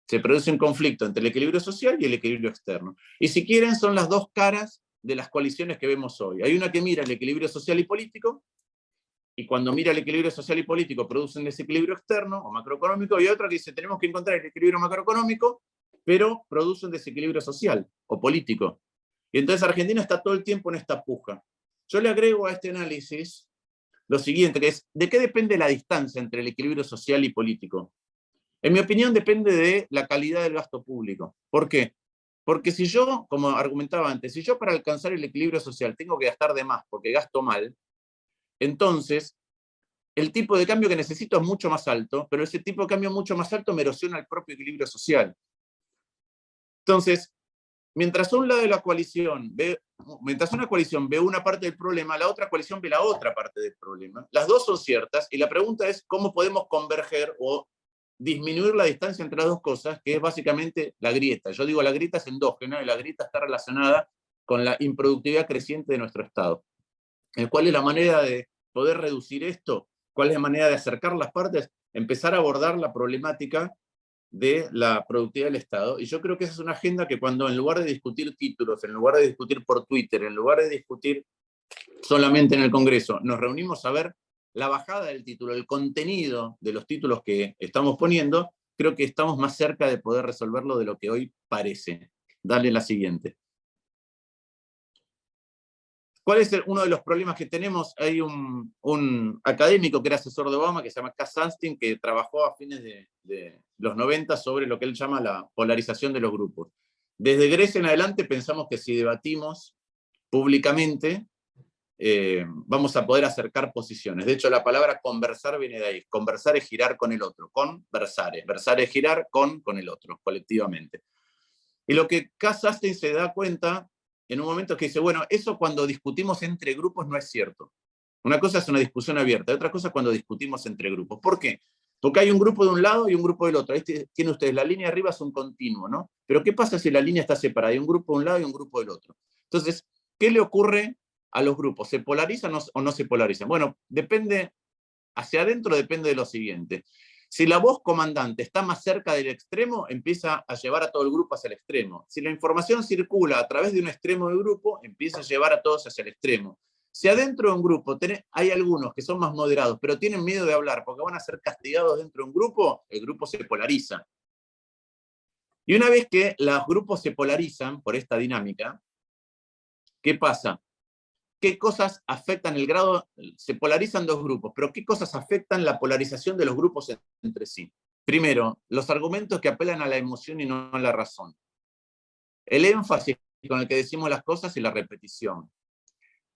Speaker 2: Se produce un conflicto entre el equilibrio social y el equilibrio externo. Y si quieren, son las dos caras de las coaliciones que vemos hoy. Hay una que mira el equilibrio social y político, y cuando mira el equilibrio social y político produce un desequilibrio externo o macroeconómico, y otra que dice tenemos que encontrar el equilibrio macroeconómico, pero produce un desequilibrio social o político. Y entonces Argentina está todo el tiempo en esta puja. Yo le agrego a este análisis lo siguiente, que es: ¿de qué depende la distancia entre el equilibrio social y político? En mi opinión, depende de la calidad del gasto público. ¿Por qué? Porque si yo, como argumentaba antes, si yo para alcanzar el equilibrio social tengo que gastar de más porque gasto mal, entonces el tipo de cambio que necesito es mucho más alto, pero ese tipo de cambio mucho más alto me erosiona el propio equilibrio social. Entonces, mientras un lado de la coalición mientras una coalición ve una parte del problema, la otra coalición ve la otra parte del problema. Las dos son ciertas, y la pregunta es cómo podemos converger o disminuir la distancia entre las dos cosas, que es básicamente la grieta. Yo digo la grieta es endógena, y la grieta está relacionada con la improductividad creciente de nuestro Estado. ¿Cuál es la manera de poder reducir esto? ¿Cuál es la manera de acercar las partes? Empezar a abordar la problemática de la productividad del Estado. Y yo creo que esa es una agenda que, cuando en lugar de discutir títulos, en lugar de discutir por Twitter, en lugar de discutir solamente en el Congreso, nos reunimos a ver la bajada del título, el contenido de los títulos que estamos poniendo, creo que estamos más cerca de poder resolverlo de lo que hoy parece. Dale la siguiente. ¿Cuál es uno de los problemas que tenemos? Hay un académico que era asesor de Obama, que se llama Cass Sunstein, que trabajó a fines de los 90 sobre lo que él llama la polarización de los grupos. Desde Grecia en adelante pensamos que si debatimos públicamente, vamos a poder acercar posiciones. De hecho, la palabra conversar viene de ahí. Conversar es girar con el otro. Conversare. Versar es girar con el otro, colectivamente. Y lo que Cass Sunstein se da cuenta en un momento es que dice, bueno, eso cuando discutimos entre grupos no es cierto. Una cosa es una discusión abierta, otra cosa es cuando discutimos entre grupos. ¿Por qué? Porque hay un grupo de un lado y un grupo del otro. Ahí tienen ustedes, la línea de arriba es un continuo, ¿no? Pero ¿qué pasa si la línea está separada? Hay un grupo de un lado y un grupo del otro. Entonces, ¿qué le ocurre a los grupos? ¿Se polarizan o no se polarizan? Bueno, depende, hacia adentro depende de lo siguiente. Si la voz comandante está más cerca del extremo, empieza a llevar a todo el grupo hacia el extremo. Si la información circula a través de un extremo del grupo, empieza a llevar a todos hacia el extremo. Si adentro de un grupo hay algunos que son más moderados, pero tienen miedo de hablar porque van a ser castigados dentro de un grupo, el grupo se polariza. Y una vez que los grupos se polarizan por esta dinámica, ¿qué pasa? ¿Qué cosas afectan el grado? Se polarizan dos grupos, pero ¿qué cosas afectan la polarización de los grupos entre sí? Primero, los argumentos que apelan a la emoción y no a la razón. El énfasis con el que decimos las cosas y la repetición.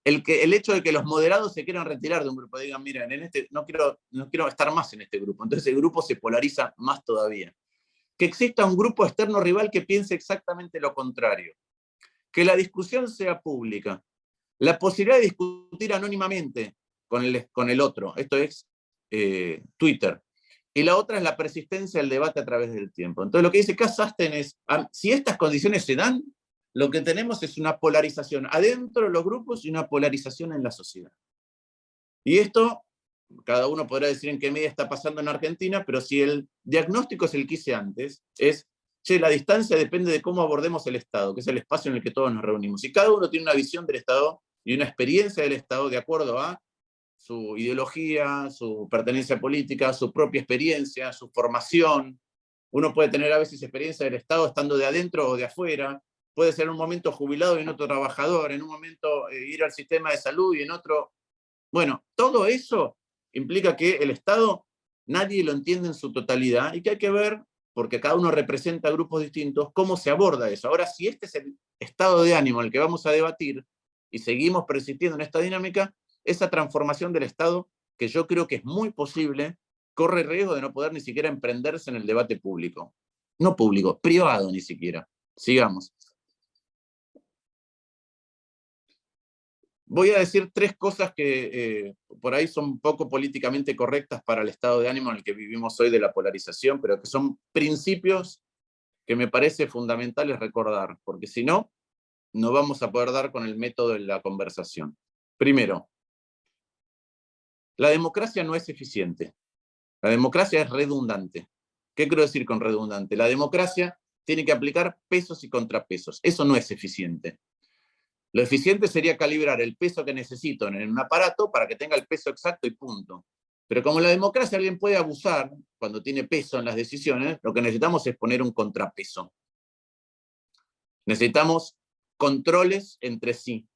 Speaker 2: El hecho de que los moderados se quieran retirar de un grupo, digan, miren, no quiero estar más en este grupo. Entonces el grupo se polariza más todavía. Que exista un grupo externo rival que piense exactamente lo contrario. Que la discusión sea pública. La posibilidad de discutir anónimamente con el otro. Esto es Twitter. Y la otra es la persistencia del debate a través del tiempo. Entonces lo que dice Cass Sunstein es, si estas condiciones se dan, lo que tenemos es una polarización adentro de los grupos y una polarización en la sociedad. Y esto, cada uno podrá decir en qué medida está pasando en Argentina, pero si el diagnóstico es el que hice antes, es, la distancia depende de cómo abordemos el Estado, que es el espacio en el que todos nos reunimos. Y cada uno tiene una visión del Estado y una experiencia del Estado de acuerdo a su ideología, su pertenencia política, su propia experiencia, su formación. Uno puede tener a veces experiencia del Estado estando de adentro o de afuera, puede ser en un momento jubilado y en otro trabajador, en un momento ir al sistema de salud y en otro... Bueno, todo eso implica que el Estado nadie lo entiende en su totalidad y que hay que ver, porque cada uno representa grupos distintos, cómo se aborda eso. Ahora, si este es el estado de ánimo al que vamos a debatir y seguimos persistiendo en esta dinámica, esa transformación del Estado, que yo creo que es muy posible, corre riesgo de no poder ni siquiera emprenderse en el debate público. No público, privado ni siquiera. Sigamos. Voy a decir tres cosas que por ahí son poco políticamente correctas para el estado de ánimo en el que vivimos hoy de la polarización, pero que son principios que me parece fundamentales recordar, porque si no, no vamos a poder dar con el método de la conversación. Primero, la democracia no es eficiente. La democracia es redundante. ¿Qué quiero decir con redundante? La democracia tiene que aplicar pesos y contrapesos. Eso no es eficiente. Lo eficiente sería calibrar el peso que necesito en un aparato para que tenga el peso exacto y punto. Pero como la democracia alguien puede abusar cuando tiene peso en las decisiones, lo que necesitamos es poner un contrapeso. Necesitamos controles entre sí.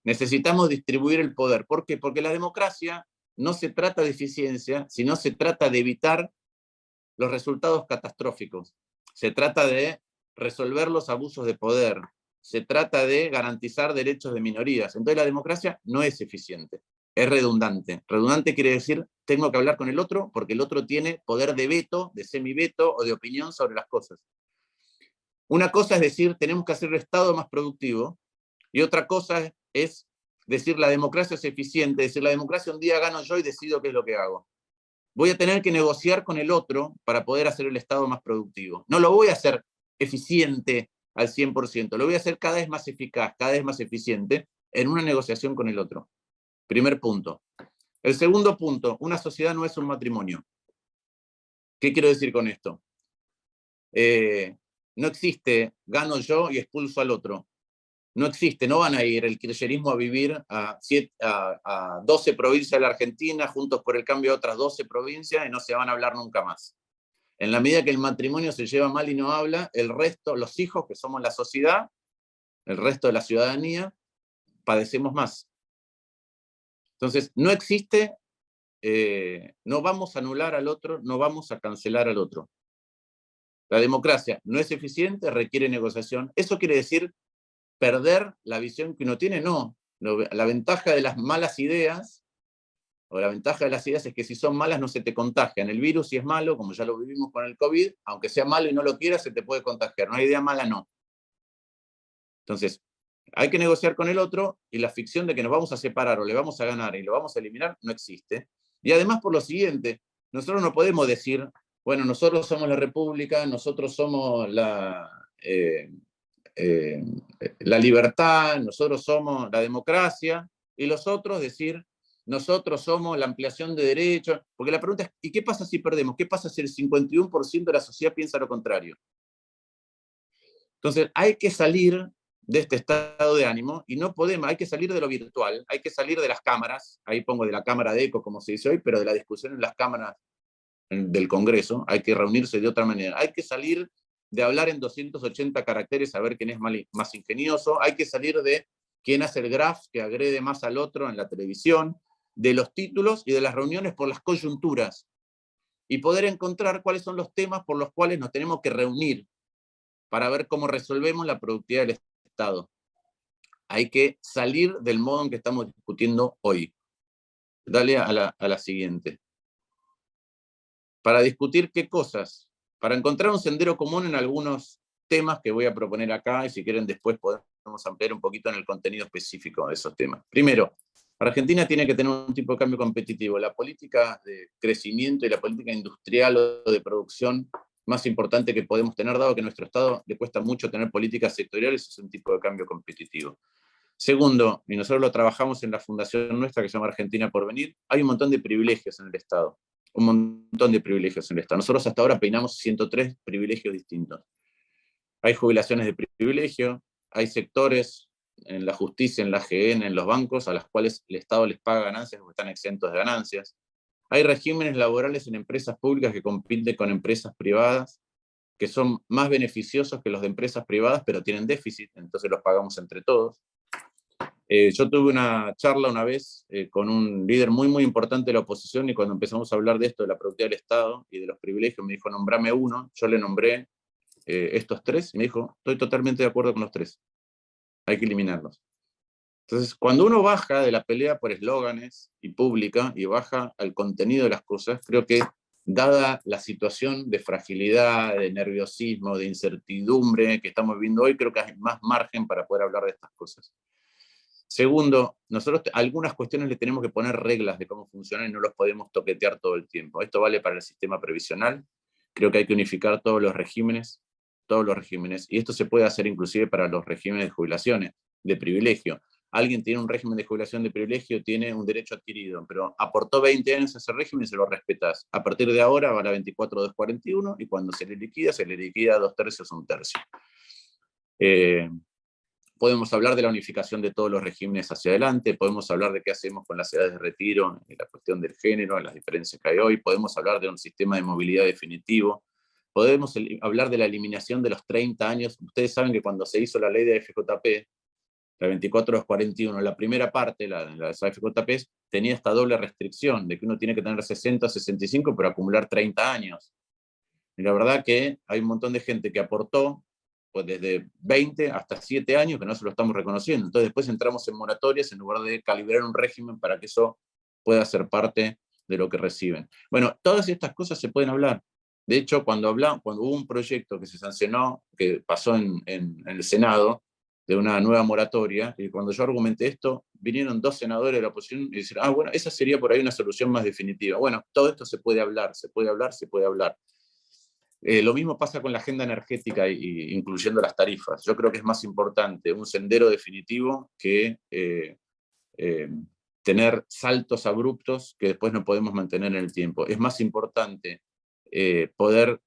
Speaker 2: Necesitamos distribuir el poder. ¿Por qué? Porque la democracia no se trata de eficiencia, sino se trata de evitar los resultados catastróficos. Se trata de resolver los abusos de poder. Se trata de garantizar derechos de minorías. Entonces la democracia no es eficiente, es redundante. Redundante quiere decir, tengo que hablar con el otro porque el otro tiene poder de veto, de semiveto o de opinión sobre las cosas. Una cosa es decir, tenemos que hacer el Estado más productivo, y otra cosa es decir, la democracia es eficiente, decir, la democracia un día gano yo y decido qué es lo que hago. Voy a tener que negociar con el otro para poder hacer el Estado más productivo. No lo voy a hacer eficiente al 100%, lo voy a hacer cada vez más eficaz, cada vez más eficiente en una negociación con el otro. Primer punto. El segundo punto, una sociedad no es un matrimonio. ¿Qué quiero decir con esto? No existe gano yo y expulso al otro. No existe, no van a ir el kirchnerismo a vivir a 12 provincias de la Argentina, juntos por el cambio a otras 12 provincias, y no se van a hablar nunca más. En la medida que el matrimonio se lleva mal y no habla, el resto, los hijos, que somos la sociedad, el resto de la ciudadanía, padecemos más. Entonces, no existe, no vamos a anular al otro, no vamos a cancelar al otro. La democracia no es eficiente, requiere negociación. Eso quiere decir perder la visión que uno tiene, no. La ventaja de las malas ideas, o la ventaja de las ideas es que si son malas no se te contagian. El virus, si es malo, como ya lo vivimos con el COVID, aunque sea malo y no lo quieras, se te puede contagiar. No hay idea mala, no. Entonces, hay que negociar con el otro, y la ficción de que nos vamos a separar o le vamos a ganar y lo vamos a eliminar no existe. Y además, por lo siguiente, nosotros no podemos decir, bueno, nosotros somos la República, nosotros somos la libertad, nosotros somos la democracia, y los otros decir, nosotros somos la ampliación de derechos, porque la pregunta es, ¿y qué pasa si perdemos? ¿Qué pasa si el 51% de la sociedad piensa lo contrario? Entonces, hay que salir de este estado de ánimo, y no podemos, hay que salir de lo virtual, hay que salir de las cámaras, ahí pongo de la cámara de eco, como se dice hoy, pero de la discusión en las cámaras del Congreso, hay que reunirse de otra manera, hay que salir de hablar en 280 caracteres a ver quién es más ingenioso, hay que salir de quién hace el graph que agrede más al otro en la televisión, de los títulos y de las reuniones por las coyunturas, y poder encontrar cuáles son los temas por los cuales nos tenemos que reunir para ver cómo resolvemos la productividad del Estado. Hay que salir del modo en que estamos discutiendo hoy. Dale a la siguiente. Para discutir qué cosas, para encontrar un sendero común en algunos temas que voy a proponer acá, y si quieren después podemos ampliar un poquito en el contenido específico de esos temas. Primero, Argentina tiene que tener un tipo de cambio competitivo. La política de crecimiento y la política industrial o de producción más importante que podemos tener, dado que a nuestro Estado le cuesta mucho tener políticas sectoriales, es un tipo de cambio competitivo. Segundo, y nosotros lo trabajamos en la fundación nuestra que se llama Argentina Porvenir, hay un montón de privilegios en el Estado. Un montón de privilegios en el Estado. Nosotros hasta ahora peinamos 103 privilegios distintos. Hay jubilaciones de privilegio, hay sectores en la justicia, en la AGN, en los bancos, a las cuales el Estado les paga ganancias o están exentos de ganancias. Hay regímenes laborales en empresas públicas que compiten con empresas privadas, que son más beneficiosos que los de empresas privadas, pero tienen déficit, entonces los pagamos entre todos. Yo tuve una charla una vez con un líder muy importante de la oposición, y cuando empezamos a hablar de esto, de la productividad del Estado y de los privilegios, me dijo, nombrame uno. Yo le nombré estos tres, y me dijo, estoy totalmente de acuerdo con los tres, hay que eliminarlos. Entonces, cuando uno baja de la pelea por eslóganes y pública, y baja al contenido de las cosas, creo que, dada la situación de fragilidad, de nerviosismo, de incertidumbre que estamos viviendo hoy, creo que hay más margen para poder hablar de estas cosas. Segundo, nosotros algunas cuestiones le tenemos que poner reglas de cómo funcionan y no los podemos toquetear todo el tiempo. Esto vale para el sistema previsional. Creo que hay que unificar todos los regímenes, y esto se puede hacer inclusive para los regímenes de jubilaciones, de privilegio. Alguien tiene un régimen de jubilación de privilegio, tiene un derecho adquirido, pero aportó 20 años a ese régimen y se lo respetas. A partir de ahora va a la 24.241, y cuando se le liquida 2/3 o 1/3. Podemos hablar de la unificación de todos los regímenes hacia adelante, podemos hablar de qué hacemos con las edades de retiro, la cuestión del género, las diferencias que hay hoy, podemos hablar de un sistema de movilidad definitivo, podemos hablar de la eliminación de los 30 años. Ustedes saben que cuando se hizo la ley de FJP, la 24/241, la primera parte, la de las FJP, tenía esta doble restricción, de que uno tiene que tener 60 o 65 pero acumular 30 años. Y la verdad que hay un montón de gente que aportó, pues desde 20 hasta 7 años, que no se lo estamos reconociendo. Entonces después entramos en moratorias en lugar de calibrar un régimen para que eso pueda ser parte de lo que reciben. Bueno, todas estas cosas se pueden hablar. De hecho, cuando hubo un proyecto que se sancionó, que pasó en el Senado, de una nueva moratoria, y cuando yo argumenté esto, vinieron 2 senadores de la oposición y dijeron, bueno, esa sería por ahí una solución más definitiva. Bueno, todo esto se puede hablar, se puede hablar, se puede hablar. Lo mismo pasa con la agenda energética, incluyendo las tarifas. Yo creo que es más importante un sendero definitivo que tener saltos abruptos que después no podemos mantener en el tiempo. Es más importante poder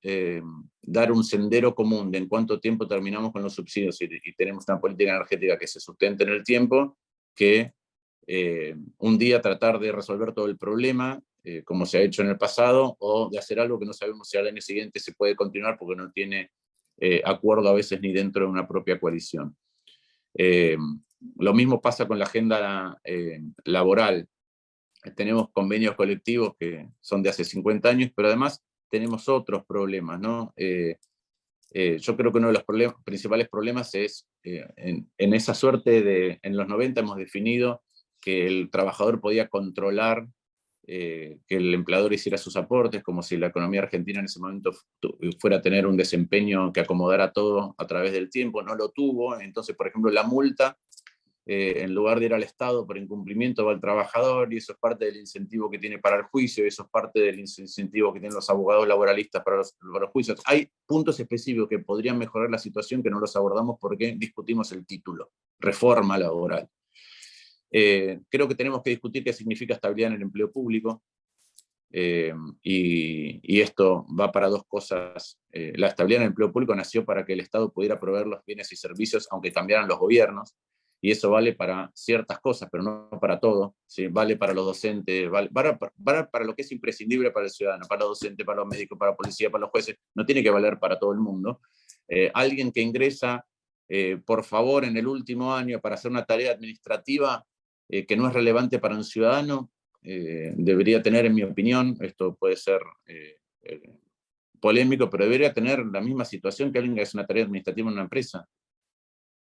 Speaker 2: dar un sendero común de en cuánto tiempo terminamos con los subsidios y tenemos una política energética que se sustente en el tiempo, que un día tratar de resolver todo el problema, como se ha hecho en el pasado, o de hacer algo que no sabemos si al año siguiente se puede continuar porque no tiene acuerdo a veces ni dentro de una propia coalición. Lo mismo pasa con la agenda laboral. Tenemos convenios colectivos que son de hace 50 años, pero además tenemos otros problemas, ¿no? Yo creo que uno de los principales problemas es, en esa suerte de, en los 90 hemos definido que el trabajador podía controlar que el empleador hiciera sus aportes, como si la economía argentina en ese momento fuera a tener un desempeño que acomodara todo a través del tiempo. No lo tuvo. Entonces, por ejemplo, la multa, en lugar de ir al Estado por incumplimiento, va al trabajador, y eso es parte del incentivo que tiene para el juicio, y eso es parte del incentivo que tienen los abogados laboralistas para los juicios. Hay puntos específicos que podrían mejorar la situación que no los abordamos porque discutimos el título, reforma laboral. Creo que tenemos que discutir qué significa estabilidad en el empleo público, y esto va para dos cosas. La estabilidad en el empleo público nació para que el Estado pudiera proveer los bienes y servicios aunque cambiaran los gobiernos, y eso vale para ciertas cosas, pero no para todo, ¿sí? Vale para los docentes, vale para lo que es imprescindible para el ciudadano, para los docentes, para los médicos, para la policía, para los jueces, no tiene que valer para todo el mundo. Alguien que ingresa, por favor, en el último año para hacer una tarea administrativa que no es relevante para un ciudadano, debería tener, en mi opinión, esto puede ser polémico, pero debería tener la misma situación que alguien que hace una tarea administrativa en una empresa.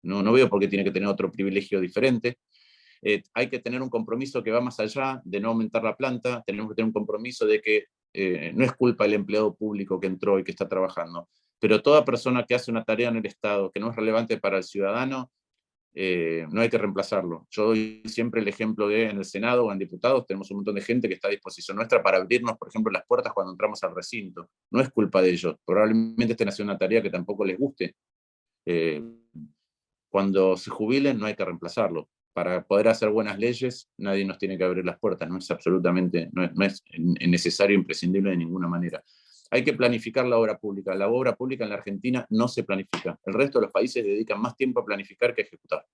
Speaker 2: No veo por qué tiene que tener otro privilegio diferente. Hay que tener un compromiso que va más allá de no aumentar la planta, tenemos que tener un compromiso de que no es culpa del empleado público que entró y que está trabajando, pero toda persona que hace una tarea en el Estado que no es relevante para el ciudadano, no hay que reemplazarlo. Yo doy siempre el ejemplo de en el Senado o en diputados tenemos un montón de gente que está a disposición nuestra para abrirnos, por ejemplo, las puertas cuando entramos al recinto. No es culpa de ellos, probablemente estén haciendo una tarea que tampoco les guste. Cuando se jubilen no hay que reemplazarlo. Para poder hacer buenas leyes, nadie nos tiene que abrir las puertas, no es absolutamente, no es necesario, imprescindible de ninguna manera. Hay que planificar la obra pública. La obra pública en la Argentina no se planifica. El resto de los países dedican más tiempo a planificar que a ejecutar.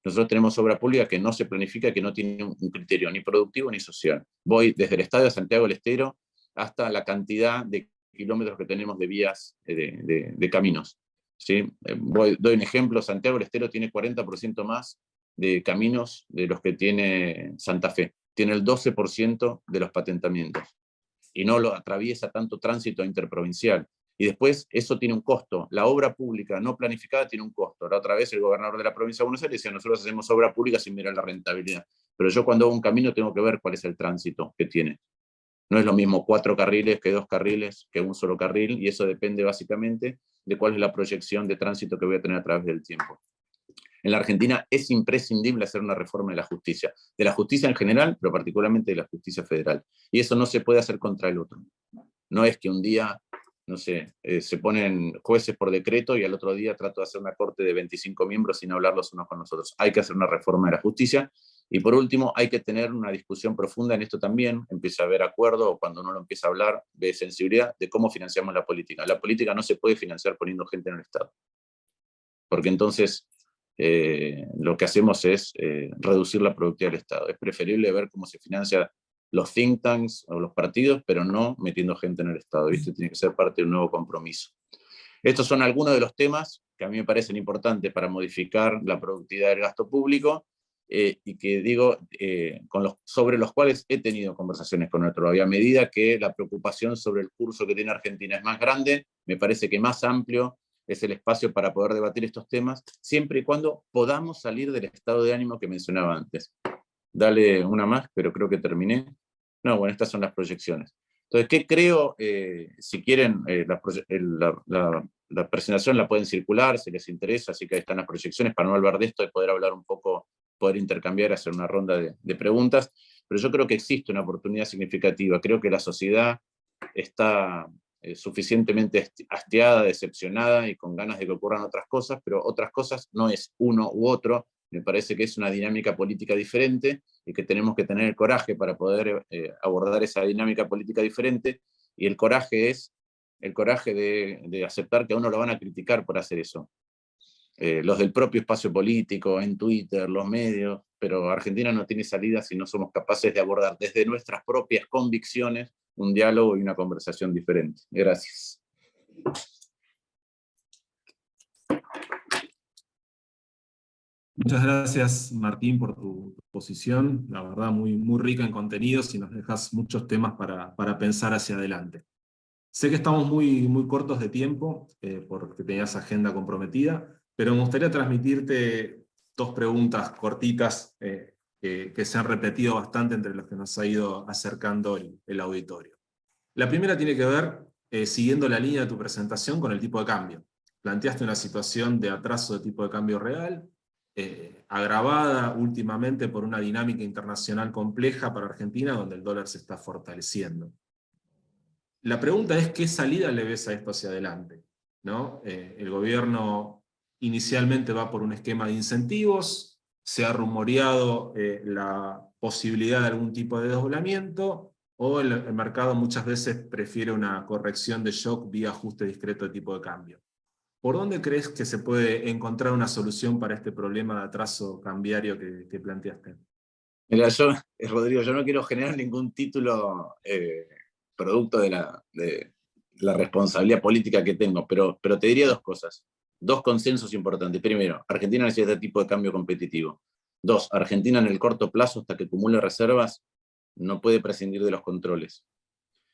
Speaker 2: Nosotros tenemos obra pública que no se planifica, que no tiene un criterio ni productivo ni social. Voy desde el Estadio de Santiago del Estero hasta la cantidad de kilómetros que tenemos de vías, de caminos. ¿Sí? Doy un ejemplo, Santiago del Estero tiene 40% más de caminos de los que tiene Santa Fe. Tiene el 12% de los patentamientos. Y no lo atraviesa tanto tránsito interprovincial. Y después eso tiene un costo. La obra pública no planificada tiene un costo. La otra vez el gobernador de la provincia de Buenos Aires decía, nosotros hacemos obra pública sin mirar la rentabilidad. Pero yo cuando hago un camino tengo que ver cuál es el tránsito que tiene. No es lo mismo 4 carriles que 2 carriles, que un solo carril, y eso depende básicamente de cuál es la proyección de tránsito que voy a tener a través del tiempo. En la Argentina es imprescindible hacer una reforma de la justicia en general, pero particularmente de la justicia federal. Y eso no se puede hacer contra el otro. No es que un día, no sé, se ponen jueces por decreto y al otro día trato de hacer una corte de 25 miembros sin hablar los unos con los otros. Hay que hacer una reforma de la justicia. Y por último, hay que tener una discusión profunda en esto también. Empieza a haber acuerdo, o cuando uno lo empieza a hablar, ve sensibilidad de cómo financiamos la política. La política no se puede financiar poniendo gente en el Estado. Porque entonces lo que hacemos es reducir la productividad del Estado. Es preferible ver cómo se financia los think tanks o los partidos, pero no metiendo gente en el Estado. ¿Viste? Tiene que ser parte de un nuevo compromiso. Estos son algunos de los temas que a mí me parecen importantes para modificar la productividad del gasto público y que digo, sobre los cuales he tenido conversaciones con otro. A medida que la preocupación sobre el curso que tiene Argentina es más grande, me parece que más amplio es el espacio para poder debatir estos temas, siempre y cuando podamos salir del estado de ánimo que mencionaba antes. Dale una más, pero creo que terminé. No, bueno, estas son las proyecciones. Entonces, ¿qué creo? Si quieren, la presentación la pueden circular, si les interesa, así que ahí están las proyecciones para no hablar de esto y poder hablar un poco, poder intercambiar, hacer una ronda de preguntas. Pero yo creo que existe una oportunidad significativa. Creo que la sociedad está suficientemente hastiada, decepcionada y con ganas de que ocurran otras cosas, pero otras cosas no es uno u otro. Me parece que es una dinámica política diferente y que tenemos que tener el coraje para poder abordar esa dinámica política diferente, y el coraje es el coraje de aceptar que a uno lo van a criticar por hacer eso. Los del propio espacio político, en Twitter, los medios, pero Argentina no tiene salida si no somos capaces de abordar desde nuestras propias convicciones un diálogo y una conversación diferente. Gracias.
Speaker 1: Muchas gracias, Martín, por tu exposición. La verdad, muy, muy rica en contenidos y nos dejas muchos temas para pensar hacia adelante. Sé que estamos muy, muy cortos de tiempo, porque tenías agenda comprometida, pero me gustaría transmitirte 2 preguntas cortitas que se han repetido bastante entre los que nos ha ido acercando el auditorio. La primera tiene que ver, siguiendo la línea de tu presentación, con el tipo de cambio. Planteaste una situación de atraso de tipo de cambio real, agravada últimamente por una dinámica internacional compleja para Argentina, donde el dólar se está fortaleciendo. La pregunta es, ¿qué salida le ves a esto hacia adelante? ¿No? El gobierno inicialmente va por un esquema de incentivos, se ha rumoreado la posibilidad de algún tipo de desdoblamiento, o el mercado muchas veces prefiere una corrección de shock vía ajuste discreto de tipo de cambio. ¿Por dónde crees que se puede encontrar una solución para este problema de atraso cambiario que planteaste?
Speaker 2: Mira, Rodrigo, yo no quiero generar ningún título producto de la responsabilidad política que tengo, pero te diría dos cosas. Dos consensos importantes. Primero, Argentina necesita este tipo de cambio competitivo. Dos, Argentina en el corto plazo, hasta que acumule reservas, no puede prescindir de los controles.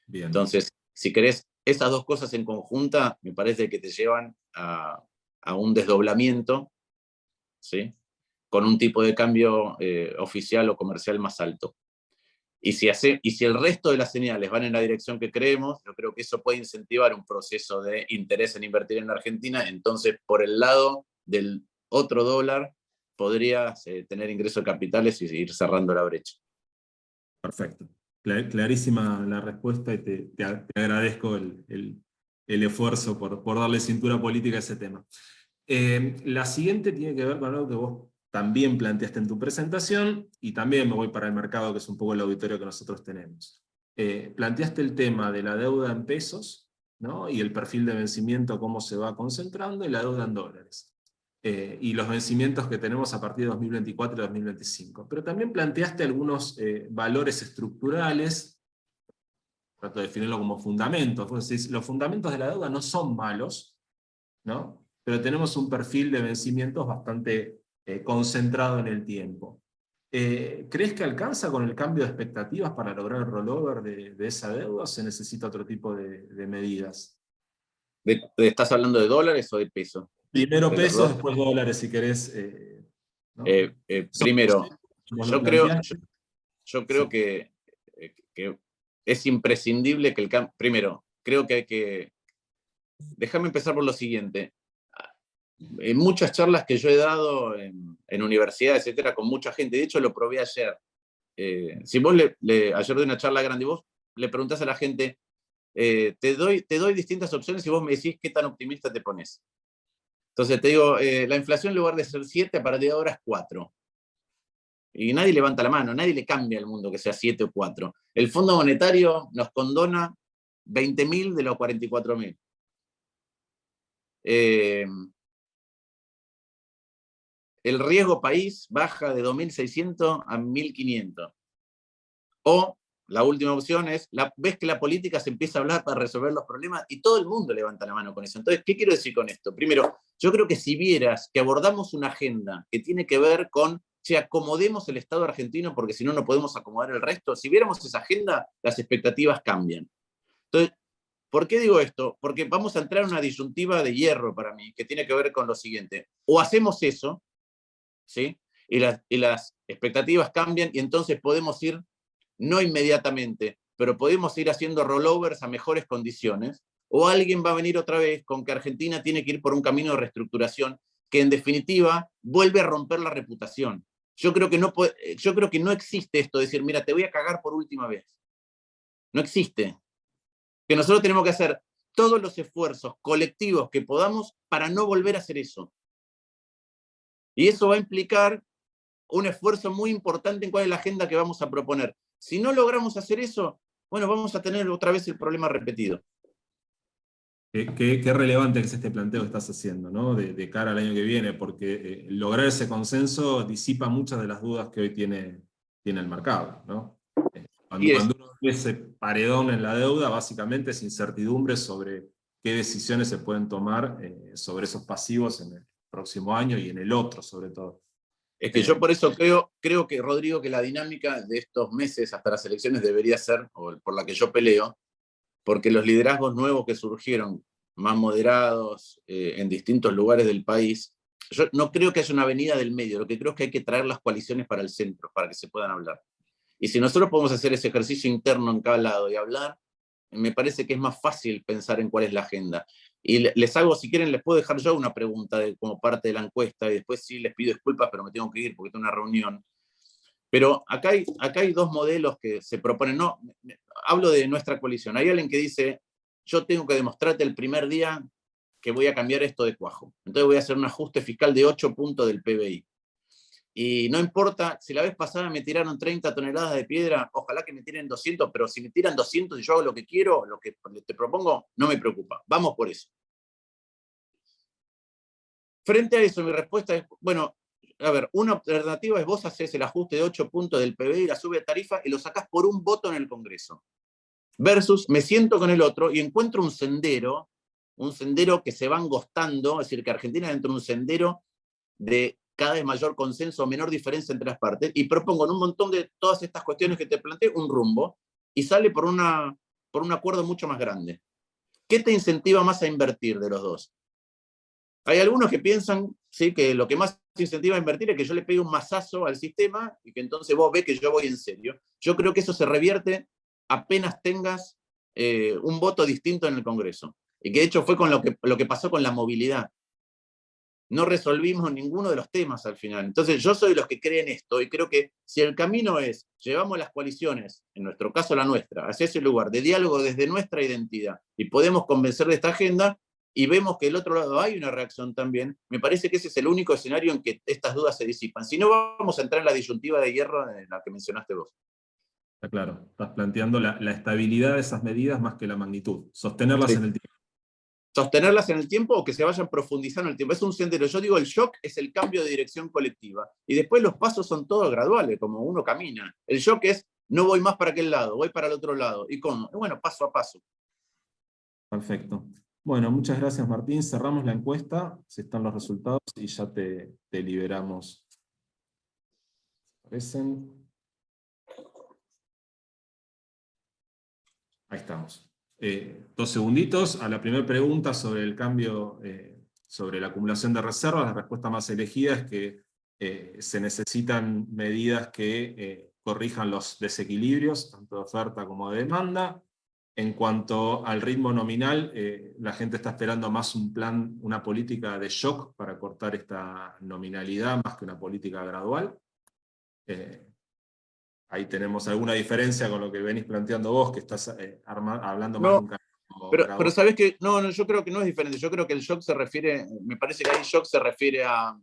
Speaker 1: Bien.
Speaker 2: Entonces, si querés esas dos cosas en conjunta, me parece que te llevan a un desdoblamiento, ¿sí? Con un tipo de cambio oficial o comercial más alto. Y si el resto de las señales van en la dirección que creemos, yo creo que eso puede incentivar un proceso de interés en invertir en la Argentina. Entonces, por el lado del otro dólar, podrías tener ingreso de capitales y seguir cerrando la brecha.
Speaker 1: Perfecto. Clarísima la respuesta y te agradezco el esfuerzo por darle cintura política a ese tema. La siguiente tiene que ver con algo que vos también planteaste en tu presentación, y también me voy para el mercado, que es un poco el auditorio que nosotros tenemos. Planteaste el tema de la deuda en pesos, ¿no? Y el perfil de vencimiento, cómo se va concentrando, y la deuda en dólares. Y los vencimientos que tenemos a partir de 2024 y 2025. Pero también planteaste algunos valores estructurales, trato de definirlo como fundamentos. Vos decís, los fundamentos de la deuda no son malos, ¿no? Pero tenemos un perfil de vencimientos bastante concentrado en el tiempo. ¿Crees que alcanza con el cambio de expectativas para lograr el rollover de esa deuda, o se necesita otro tipo de medidas?
Speaker 2: ¿Estás hablando de dólares o de pesos?
Speaker 1: Primero
Speaker 2: De los
Speaker 1: pesos,
Speaker 2: dos.
Speaker 1: después dólares, si querés. ¿No?
Speaker 2: Primero,
Speaker 1: Como lo
Speaker 2: yo creo,
Speaker 1: planteaste.
Speaker 2: yo
Speaker 1: Sí.
Speaker 2: creo que es imprescindible que el cambio. Primero, creo que hay que. Déjame empezar por lo siguiente. En muchas charlas que yo he dado en universidades, etcétera, con mucha gente, de hecho lo probé ayer. Si vos ayer de una charla grande, vos le preguntás a la gente, te doy distintas opciones y vos me decís qué tan optimista te pones. Entonces te digo, la inflación en lugar de ser 7, a partir de ahora es 4. Y nadie levanta la mano, nadie le cambia al mundo que sea 7 o 4. El Fondo Monetario nos condona 20.000 de los 44.000. El riesgo país baja de 2.600 a 1.500. O la última opción es, ves que la política se empieza a hablar para resolver los problemas y todo el mundo levanta la mano con eso. Entonces, ¿qué quiero decir con esto? Primero, yo creo que si vieras que abordamos una agenda que tiene que ver con, si acomodemos el Estado argentino porque si no, no podemos acomodar el resto, si viéramos esa agenda, las expectativas cambian. Entonces, ¿por qué digo esto? Porque vamos a entrar en una disyuntiva de hierro para mí, que tiene que ver con lo siguiente. O hacemos eso, ¿sí? Y las expectativas cambian y entonces podemos ir, no inmediatamente, pero podemos ir haciendo rollovers a mejores condiciones, o alguien va a venir otra vez con que Argentina tiene que ir por un camino de reestructuración que en definitiva vuelve a romper la reputación. Yo creo que no existe esto de decir, mira, te voy a cagar por última vez. No existe. Que nosotros tenemos que hacer todos los esfuerzos colectivos que podamos para no volver a hacer eso. Y eso va a implicar un esfuerzo muy importante en cuál es la agenda que vamos a proponer. Si no logramos hacer eso, bueno, vamos a tener otra vez el problema repetido.
Speaker 1: Qué relevante es este planteo que estás haciendo, ¿no? De cara al año que viene, porque lograr ese consenso disipa muchas de las dudas que hoy tiene el mercado, ¿no? Cuando uno ve ese paredón en la deuda, básicamente es incertidumbre sobre qué decisiones se pueden tomar sobre esos pasivos en el próximo año y en el otro, sobre todo.
Speaker 2: Es que yo por eso creo que, Rodrigo, que la dinámica de estos meses hasta las elecciones debería ser, o por la que yo peleo, porque los liderazgos nuevos que surgieron, más moderados, en distintos lugares del país, yo no creo que haya una avenida del medio, lo que creo es que hay que traer las coaliciones para el centro, para que se puedan hablar. Y si nosotros podemos hacer ese ejercicio interno en cada lado y hablar, me parece que es más fácil pensar en cuál es la agenda. Y les hago, si quieren, les puedo dejar yo una pregunta como parte de la encuesta, y después sí les pido disculpas, pero me tengo que ir porque tengo una reunión. Pero acá hay dos modelos que se proponen. No, hablo de nuestra coalición. Hay alguien que dice, yo tengo que demostrarte el primer día que voy a cambiar esto de cuajo. Entonces voy a hacer un ajuste fiscal de 8 puntos del PBI. Y no importa, si la vez pasada me tiraron 30 toneladas de piedra, ojalá que me tiren 200, pero si me tiran 200 y yo hago lo que quiero, lo que te propongo, no me preocupa. Vamos por eso. Frente a eso, mi respuesta es, bueno, a ver, una alternativa es vos haces el ajuste de 8 puntos del PBI y la sube de tarifa y lo sacás por un voto en el Congreso. versus me siento con el otro y encuentro un sendero que se va angostando, es decir, que Argentina entra en un sendero de cada vez mayor consenso o menor diferencia entre las partes, y propongo en un montón de todas estas cuestiones que te planteé un rumbo, y sale por un acuerdo mucho más grande. ¿Qué te incentiva más a invertir de los dos? Hay algunos que piensan, ¿sí?, que lo que más te incentiva a invertir es que yo le pegue un mazazo al sistema y que entonces vos ves que yo voy en serio. Yo creo que eso se revierte apenas tengas un voto distinto en el Congreso. Y que de hecho fue con lo que pasó con la movilidad. No resolvimos ninguno de los temas al final. Entonces yo soy de los que creen esto y creo que si el camino es, llevamos las coaliciones, en nuestro caso la nuestra, hacia ese lugar de diálogo desde nuestra identidad y podemos convencer de esta agenda y vemos que del otro lado hay una reacción también, me parece que ese es el único escenario en que estas dudas se disipan. Si no, vamos a entrar en la disyuntiva de hierro en la que mencionaste vos.
Speaker 1: Está claro, estás planteando la estabilidad de esas medidas más que la magnitud, sostenerlas
Speaker 2: Sí.
Speaker 1: en el tiempo.
Speaker 2: Sostenerlas en el tiempo o que se vayan profundizando en el tiempo. Es un sendero. Yo digo, el shock es el cambio de dirección colectiva. Y después los pasos son todos graduales, como uno camina. El shock es, no voy más para aquel lado, voy para el otro lado. ¿Y cómo? Bueno, paso a paso.
Speaker 1: Perfecto. Bueno, muchas gracias, Martín. Cerramos la encuesta, si están los resultados, y ya te liberamos. ¿Aparecen? Ahí estamos. 2 segunditos. A la primera pregunta sobre el cambio, sobre la acumulación de reservas, la respuesta más elegida es que se necesitan medidas que corrijan los desequilibrios, tanto de oferta como de demanda. En cuanto al ritmo nominal, la gente está esperando más un plan, una política de shock para cortar esta nominalidad, más que una política gradual. Ahí tenemos alguna diferencia con lo que venís planteando vos, que estás hablando más de un cambio
Speaker 2: Pero
Speaker 1: gradual.
Speaker 2: sabés que, no, yo creo que no es diferente. Yo creo que el shock se refiere, me parece que ahí shock se refiere a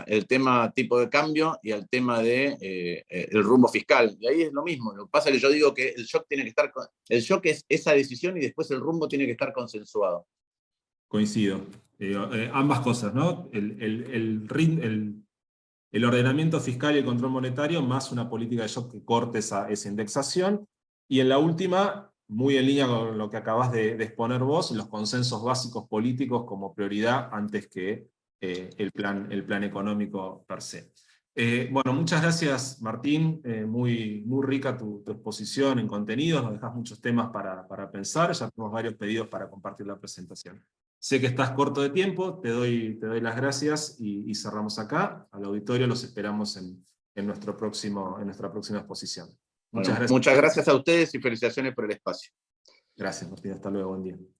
Speaker 2: el tema tipo de cambio y al tema de el rumbo fiscal. Y ahí es lo mismo. Lo que pasa es que yo digo que el shock tiene que estar, el shock es esa decisión y después el rumbo tiene que estar consensuado.
Speaker 1: Coincido. Ambas cosas, ¿no? El ordenamiento fiscal y el control monetario, más una política de shock que corte esa indexación. Y en la última, muy en línea con lo que acabás de exponer vos, los consensos básicos políticos como prioridad antes que el plan económico per se. Bueno, muchas gracias, Martín. Muy rica tu exposición en contenidos, nos dejás muchos temas para pensar, ya tenemos varios pedidos para compartir la presentación. Sé que estás corto de tiempo, te doy las gracias y cerramos acá. Al auditorio los esperamos en nuestra próxima exposición. Muchas
Speaker 2: Bueno,
Speaker 1: gracias.
Speaker 2: muchas gracias a ustedes y felicitaciones por el espacio.
Speaker 1: Gracias, Martín. Hasta luego. Buen día.